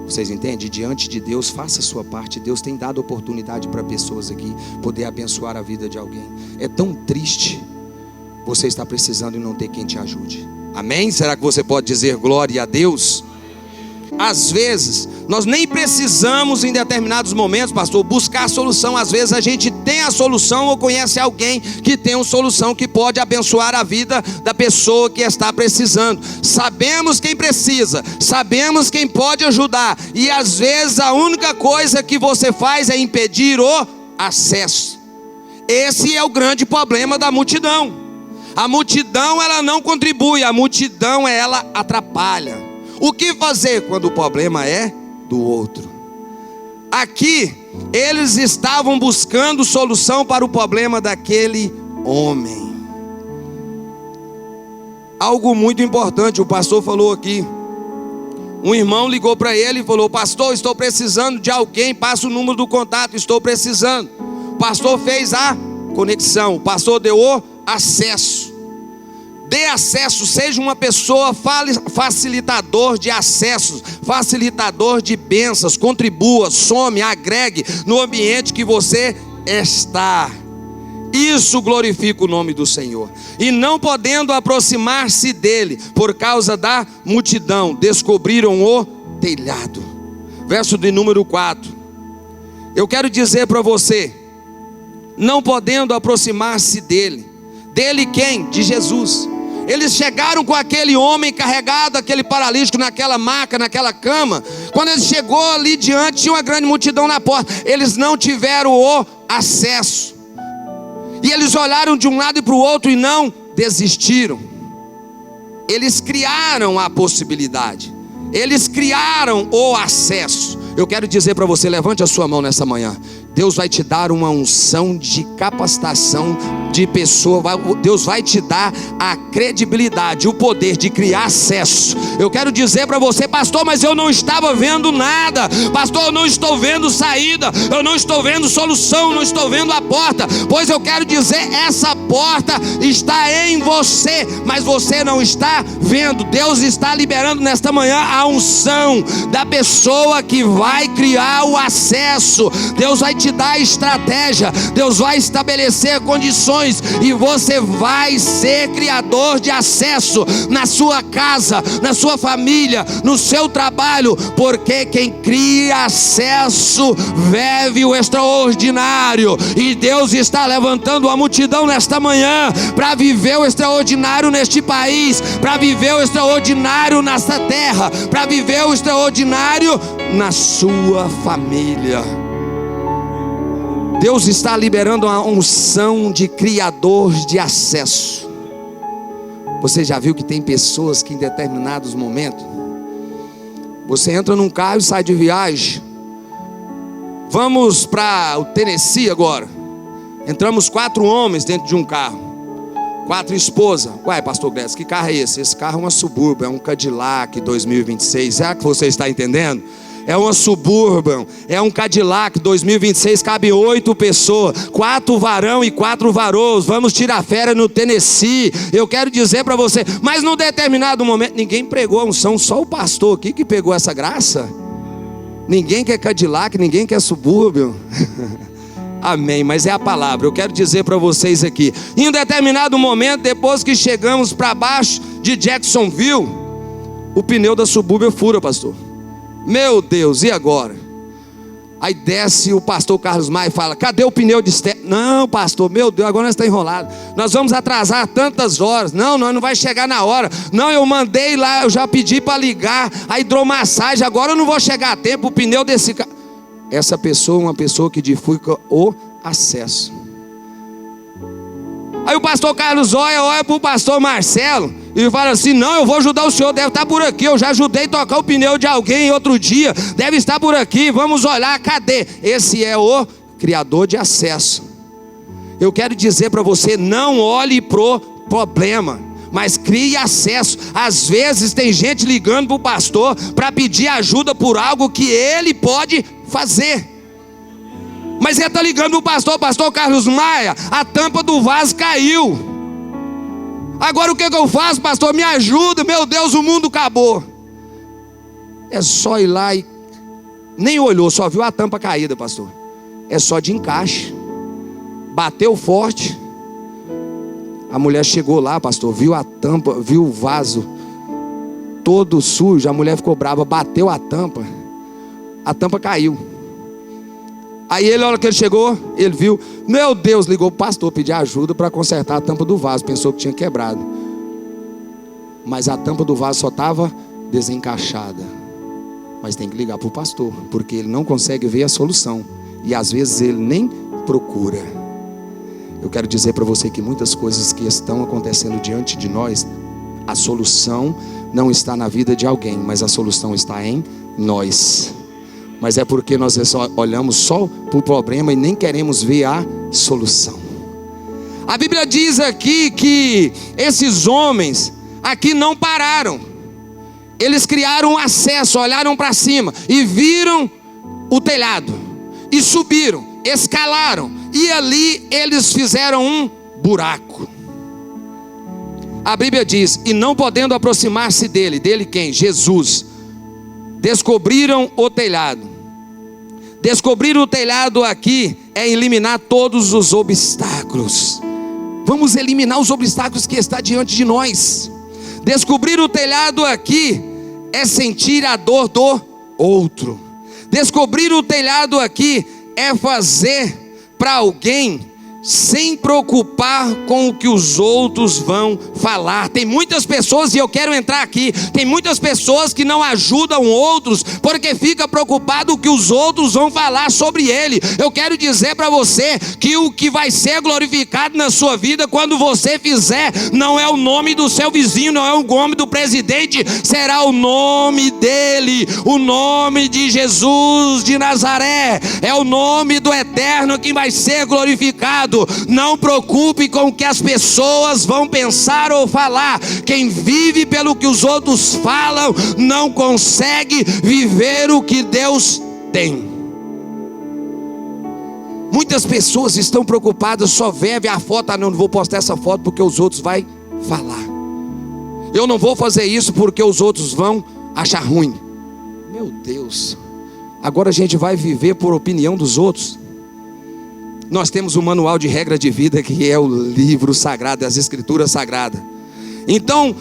Vocês entendem? Diante de Deus, faça a sua parte. Deus tem dado oportunidade para pessoas aqui poder abençoar a vida de alguém. É tão triste você estar precisando e não ter quem te ajude. Amém? Será que você pode dizer glória a Deus? Às vezes, nós nem precisamos em determinados momentos, pastor, buscar a solução. Às vezes a gente tem a solução ou conhece alguém que tem uma solução que pode abençoar a vida da pessoa que está precisando. Sabemos quem precisa, sabemos quem pode ajudar, e às vezes a única coisa que você faz é impedir o acesso. Esse é o grande problema da multidão. A multidão, ela não contribui, a multidão, ela atrapalha. O que fazer quando o problema é do outro? Aqui, eles estavam buscando solução para o problema daquele homem. Algo muito importante, o pastor falou aqui. Um irmão ligou para ele e falou, pastor, estou precisando de alguém, passa o número do contato, estou precisando. O pastor fez a conexão, o pastor deu o acesso. Dê acesso, seja uma pessoa facilitador de acessos, facilitador de bênçãos, contribua, some, agregue no ambiente que você está. Isso glorifica o nome do Senhor. E não podendo aproximar-se dele por causa da multidão, descobriram o telhado. Verso de número 4. Eu quero dizer para você, não podendo aproximar-se dele. Dele quem? De Jesus. Eles chegaram com aquele homem carregado, aquele paralítico naquela maca, naquela cama. Quando ele chegou ali diante, tinha uma grande multidão na porta. Eles não tiveram o acesso. E eles olharam de um lado e para o outro e não desistiram. Eles criaram a possibilidade. Eles criaram o acesso. Eu quero dizer para você, levante a sua mão nessa manhã. Deus vai te dar uma unção de capacitação de pessoa. Deus vai te dar a credibilidade, o poder de criar acesso. Eu quero dizer para você, pastor, mas eu não estava vendo nada. Pastor, eu não estou vendo saída. Eu não estou vendo solução, não estou vendo a porta. Pois eu quero dizer, essa porta está em você, mas você não está vendo. Deus está liberando nesta manhã a unção da pessoa que vai criar o acesso. Deus vai te dar a estratégia, Deus vai estabelecer condições e você vai ser criador de acesso na sua casa, na sua família, no seu trabalho, porque quem cria acesso vive o extraordinário. E Deus está levantando a multidão nesta manhã para viver o extraordinário neste país, para viver o extraordinário nesta terra, para viver o extraordinário na sua família. Deus está liberando a unção de criador de acesso. Você já viu que tem pessoas que em determinados momentos, você entra num carro e sai de viagem. Vamos para o Tennessee agora. Entramos 4 homens dentro de um carro, 4 esposas. Uai, pastor Grécio, que carro é esse? Esse carro é uma Suburban, é um Cadillac 2026. Será que você está entendendo? é uma Suburban, é um Cadillac 2026, cabe 8 pessoas, 4 varão e 4 varoas, vamos tirar férias no Tennessee. Eu quero dizer para você, mas num determinado momento, ninguém pregou a unção, só o pastor aqui que pegou essa graça. Ninguém quer Cadillac, ninguém quer Suburban. Amém, mas é a palavra. Eu quero dizer para vocês aqui, em um determinado momento, depois que chegamos para baixo de Jacksonville, o pneu da Suburban fura, pastor. Meu Deus, e agora? Aí desce o pastor Carlos Maia e fala, cadê o pneu de step? Não, pastor, meu Deus, agora nós estamos enrolados. Nós vamos atrasar tantas horas. Não, nós não vai chegar na hora. Não, eu mandei lá, eu já pedi para ligar a hidromassagem, agora eu não vou chegar a tempo, o pneu desse carro. Essa pessoa é uma pessoa que dificulta o acesso. Aí o pastor Carlos olha para o pastor Marcelo e fala assim, não, eu vou ajudar o senhor, deve estar por aqui, eu já ajudei a tocar o pneu de alguém outro dia, deve estar por aqui, vamos olhar, cadê? Esse é o criador de acesso. Eu quero dizer para você, não olhe pro problema, mas crie acesso. Às vezes tem gente ligando para o pastor para pedir ajuda por algo que ele pode fazer. Mas ele está ligando para o pastor Carlos Maia, a tampa do vaso caiu. Agora o que eu faço, pastor? Me ajuda, meu Deus, o mundo acabou. É só ir lá e nem olhou, só viu a tampa caída, pastor. É só de encaixe. Bateu forte. A mulher chegou lá, pastor, viu a tampa, viu o vaso todo sujo. A mulher ficou brava, bateu a tampa caiu. Aí ele, na hora que ele chegou, ele viu, meu Deus, ligou para o pastor, pedir ajuda para consertar a tampa do vaso, pensou que tinha quebrado. Mas a tampa do vaso só estava desencaixada. Mas tem que ligar para o pastor, porque ele não consegue ver a solução, e às vezes ele nem procura. Eu quero dizer para você que muitas coisas que estão acontecendo diante de nós, a solução não está na vida de alguém, mas a solução está em nós. Mas é porque nós olhamos só para o problema e nem queremos ver a solução. A Bíblia diz aqui que esses homens aqui não pararam. Eles criaram um acesso, olharam para cima e viram o telhado. E subiram, escalaram. E ali eles fizeram um buraco. A Bíblia diz, e não podendo aproximar-se dele quem? Jesus. Descobriram o telhado. Descobrir o telhado aqui é eliminar todos os obstáculos. Vamos eliminar os obstáculos que está diante de nós. Descobrir o telhado aqui é sentir a dor do outro. Descobrir o telhado aqui é fazer para alguém sem preocupar com o que os outros vão falar. Tem muitas pessoas, e eu quero entrar aqui, tem muitas pessoas que não ajudam outros porque fica preocupado o que os outros vão falar sobre ele. Eu quero dizer para você que o que vai ser glorificado na sua vida quando você fizer, não é o nome do seu vizinho, não é o nome do presidente, será o nome dele, o nome de Jesus de Nazaré, é o nome do Eterno que vai ser glorificado. Não preocupe com o que as pessoas vão pensar ou falar. Quem vive pelo que os outros falam não consegue viver o que Deus tem. Muitas pessoas estão preocupadas, só ver a foto, não vou postar essa foto porque os outros vão falar. Eu não vou fazer isso porque os outros vão achar ruim. Meu Deus, agora a gente vai viver por opinião dos outros. Nós temos um manual de regra de vida que é o livro sagrado, as escrituras sagradas. Então,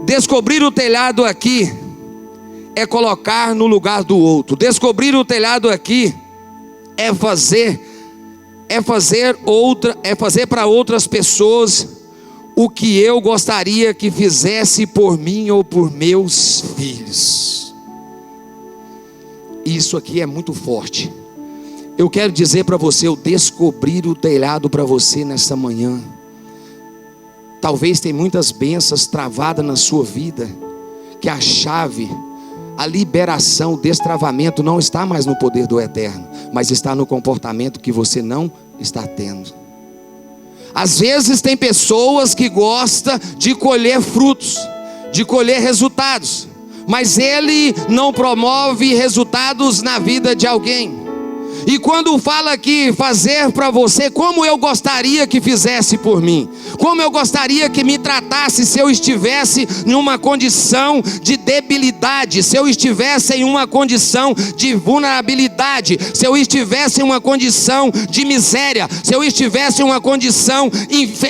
descobrir o telhado aqui é colocar no lugar do outro. Descobrir o telhado aqui é fazer para outras pessoas o que eu gostaria que fizesse por mim ou por meus filhos. Isso aqui é muito forte. Eu quero dizer para você, eu descobrir o telhado para você nessa manhã. Talvez tem muitas bênçãos travadas na sua vida, que a chave, a liberação, o destravamento não está mais no poder do Eterno, mas está no comportamento que você não está tendo. Às vezes tem pessoas que gostam de colher frutos, de colher resultados, mas ele não promove resultados na vida de alguém. E quando fala aqui fazer para você, como eu gostaria que fizesse por mim, como eu gostaria que me tratasse se eu estivesse em uma condição de debilidade, se eu estivesse em uma condição de vulnerabilidade, se eu estivesse em uma condição de miséria, se eu estivesse em uma condição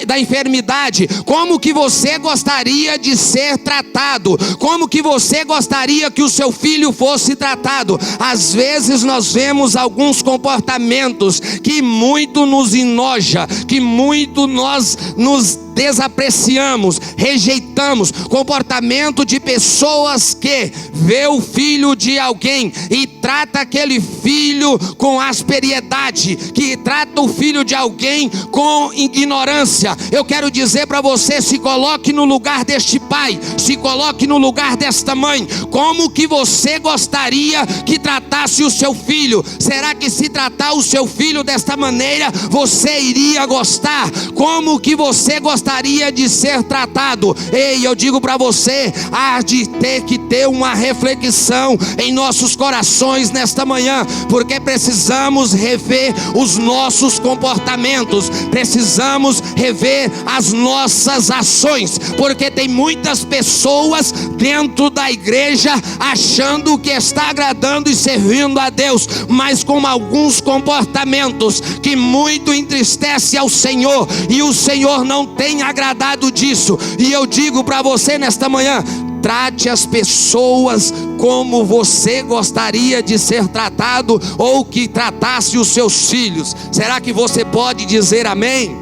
da enfermidade, como que você gostaria de ser tratado? Como que você gostaria que o seu filho fosse tratado? Às vezes nós vemos alguns comportamentos que muito nos enoja, que muito nós nos desapreciamos, rejeitamos. Comportamento de pessoas que vê o filho de alguém e trata aquele filho com asperidade, que trata o filho de alguém com ignorância. Eu quero dizer para você, se coloque no lugar deste pai, se coloque no lugar desta mãe. Como que você gostaria que tratasse o seu filho? Será que se tratar o seu filho desta maneira, você iria gostar? Como que você gostaria de ser tratado? Ei, eu digo para você, há de ter que ter uma reflexão em nossos corações nesta manhã, porque precisamos rever os nossos comportamentos, precisamos rever as nossas ações, porque tem muitas pessoas dentro da igreja achando que está agradando e servindo a Deus, mas com alguns comportamentos que muito entristece ao Senhor, e o Senhor não tem agradado disso. E eu digo para você nesta manhã, trate as pessoas como você gostaria de ser tratado, ou que tratasse os seus filhos. Será que você pode dizer amém?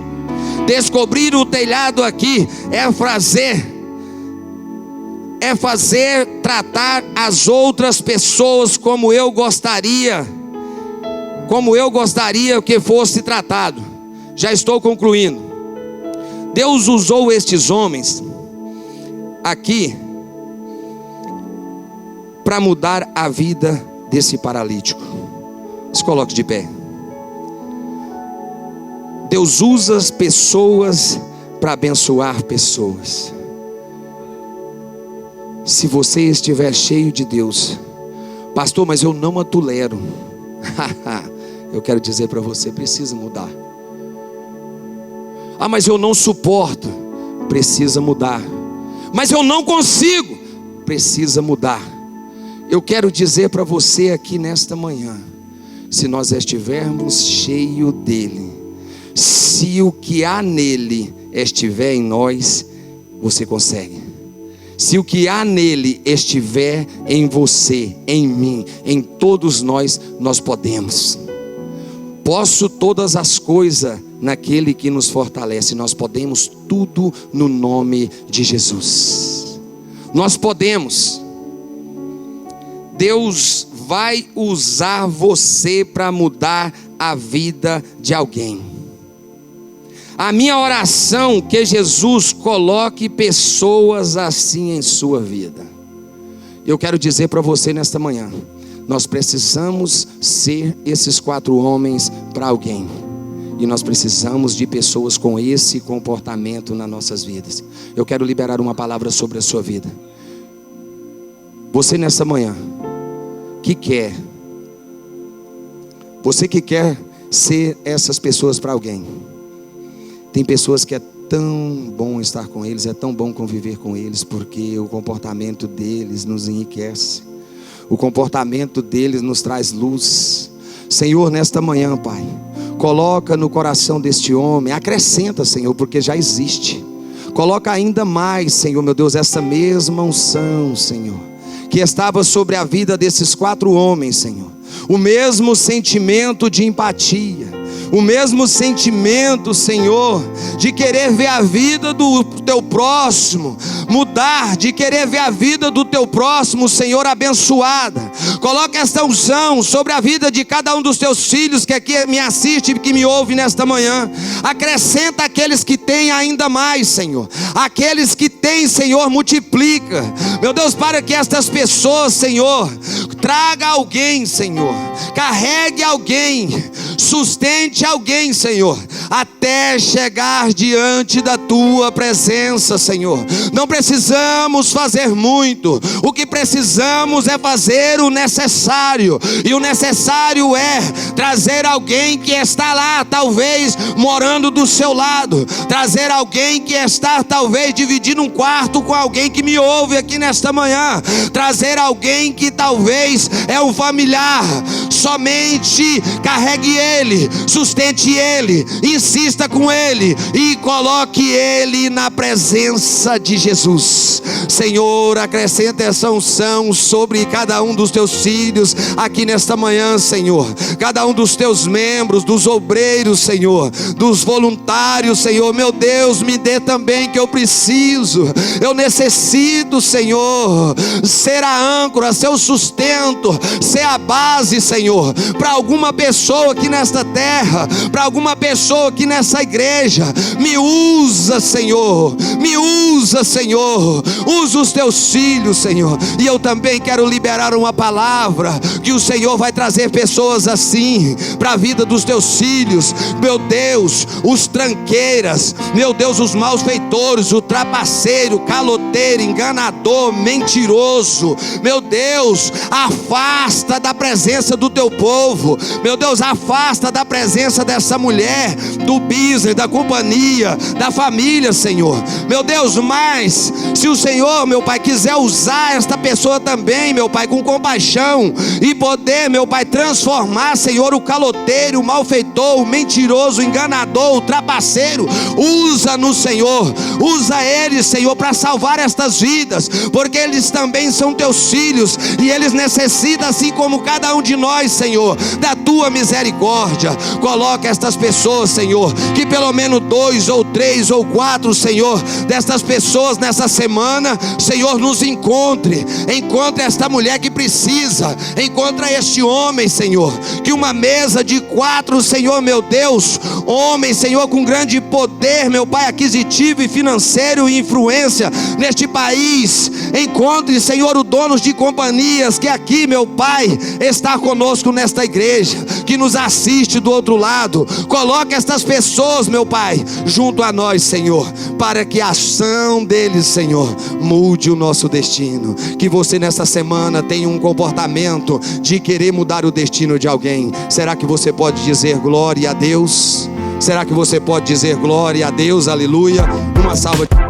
Descobrir o telhado aqui é fazer tratar as outras pessoas como eu gostaria que fosse tratado. Já estou concluindo. Deus usou estes homens aqui para mudar a vida desse paralítico. Se coloque de pé. Deus usa as pessoas para abençoar pessoas. Se você estiver cheio de Deus, pastor, mas eu não a tolero. Eu quero dizer para você, precisa mudar. Ah, mas eu não suporto. Precisa mudar. Mas eu não consigo. Precisa mudar. Eu quero dizer para você aqui nesta manhã, se nós estivermos cheios dele, se o que há nele estiver em nós, você consegue. Se o que há nele estiver em você, em mim, em todos nós, nós podemos. Posso todas as coisas naquele que nos fortalece. Nós podemos tudo no nome de Jesus. Nós podemos. Deus vai usar você para mudar a vida de alguém. A minha oração é que Jesus coloque pessoas assim em sua vida. Eu quero dizer para você nesta manhã, nós precisamos ser esses 4 homens para alguém. E nós precisamos de pessoas com esse comportamento nas nossas vidas. Eu quero liberar uma palavra sobre a sua vida. Você nessa manhã, você que quer ser essas pessoas para alguém. Tem pessoas que é tão bom estar com eles, é tão bom conviver com eles, porque o comportamento deles nos enriquece. O comportamento deles nos traz luz. Senhor, nesta manhã, Pai, coloca no coração deste homem, acrescenta, Senhor, porque já existe. Coloca ainda mais, Senhor, meu Deus, essa mesma unção, Senhor, que estava sobre a vida desses 4 homens, Senhor. O mesmo sentimento de empatia, o mesmo sentimento, Senhor, de querer ver a vida do teu próximo mudar, de querer ver a vida do teu próximo, Senhor, abençoada. Coloca esta unção sobre a vida de cada um dos teus filhos que aqui me assiste e que me ouve nesta manhã. Acrescenta aqueles que têm ainda mais, Senhor. Aqueles que têm, Senhor, multiplica. Meu Deus, para que estas pessoas, Senhor, traga alguém, Senhor, carregue alguém, sustente alguém, Senhor, até chegar diante da tua presença, Senhor. Não precisamos fazer muito, o que precisamos é fazer o necessário, e o necessário é trazer alguém que está lá, talvez morando do seu lado, trazer alguém que está talvez dividindo um quarto com alguém que me ouve aqui nesta manhã, trazer alguém que talvez é um familiar. Somente carregue ele, sustente ele, insista com ele e coloque ele na presença de Jesus. Senhor, acrescenta essa unção sobre cada um dos teus filhos aqui nesta manhã, Senhor, cada um dos teus membros, dos obreiros, Senhor, dos voluntários, Senhor. Meu Deus, me dê também, que eu preciso, eu necessito, Senhor, ser a âncora, ser o sustento, ser a base, Senhor, para alguma pessoa aqui nesta terra, para alguma pessoa aqui nessa igreja. Me usa, Senhor, me usa, Senhor, usa os teus filhos, Senhor. E eu também quero liberar uma palavra, que o Senhor vai trazer pessoas assim para a vida dos teus filhos. Meu Deus, os tranqueiras, meu Deus, os malfeitores, o trapaceiro, caloteiro, enganador, mentiroso, meu Deus, afasta da presença do teu povo, meu Deus, afasta da presença dessa mulher, do business, da companhia, da família, Senhor. Meu Deus, mas se o Senhor, meu Pai, quiser usar esta pessoa também, meu Pai, com compaixão, e poder, meu Pai, transformar, Senhor, o caloteiro, o malfeitor, o mentiroso, o enganador, o trapaceiro, usa-nos, Senhor, usa eles, Senhor, para salvar estas vidas, porque eles também são teus filhos, e eles necessitam, assim como cada um de nós, Senhor, da tua misericórdia. Coloca estas pessoas, Senhor, que pelo menos 2 ou 3 ou 4, Senhor, destas pessoas nessa semana, Senhor, nos encontre esta mulher que precisa, encontra este homem, Senhor, que uma mesa de 4, Senhor, meu Deus, homens, Senhor, com grande poder, meu Pai, aquisitivo e financeiro e influência neste país, encontre, Senhor, o dono de companhias que aqui, meu Pai, está conosco nesta igreja, que nos assiste do outro lado. Coloque estas pessoas, meu Pai, junto a nós, Senhor, para que a ação deles, Senhor, mude o nosso destino. Que você nessa semana tenha um comportamento de querer mudar o destino de alguém. Será que você pode dizer glória a Deus? Será que você pode dizer glória a Deus? Aleluia. Uma salva de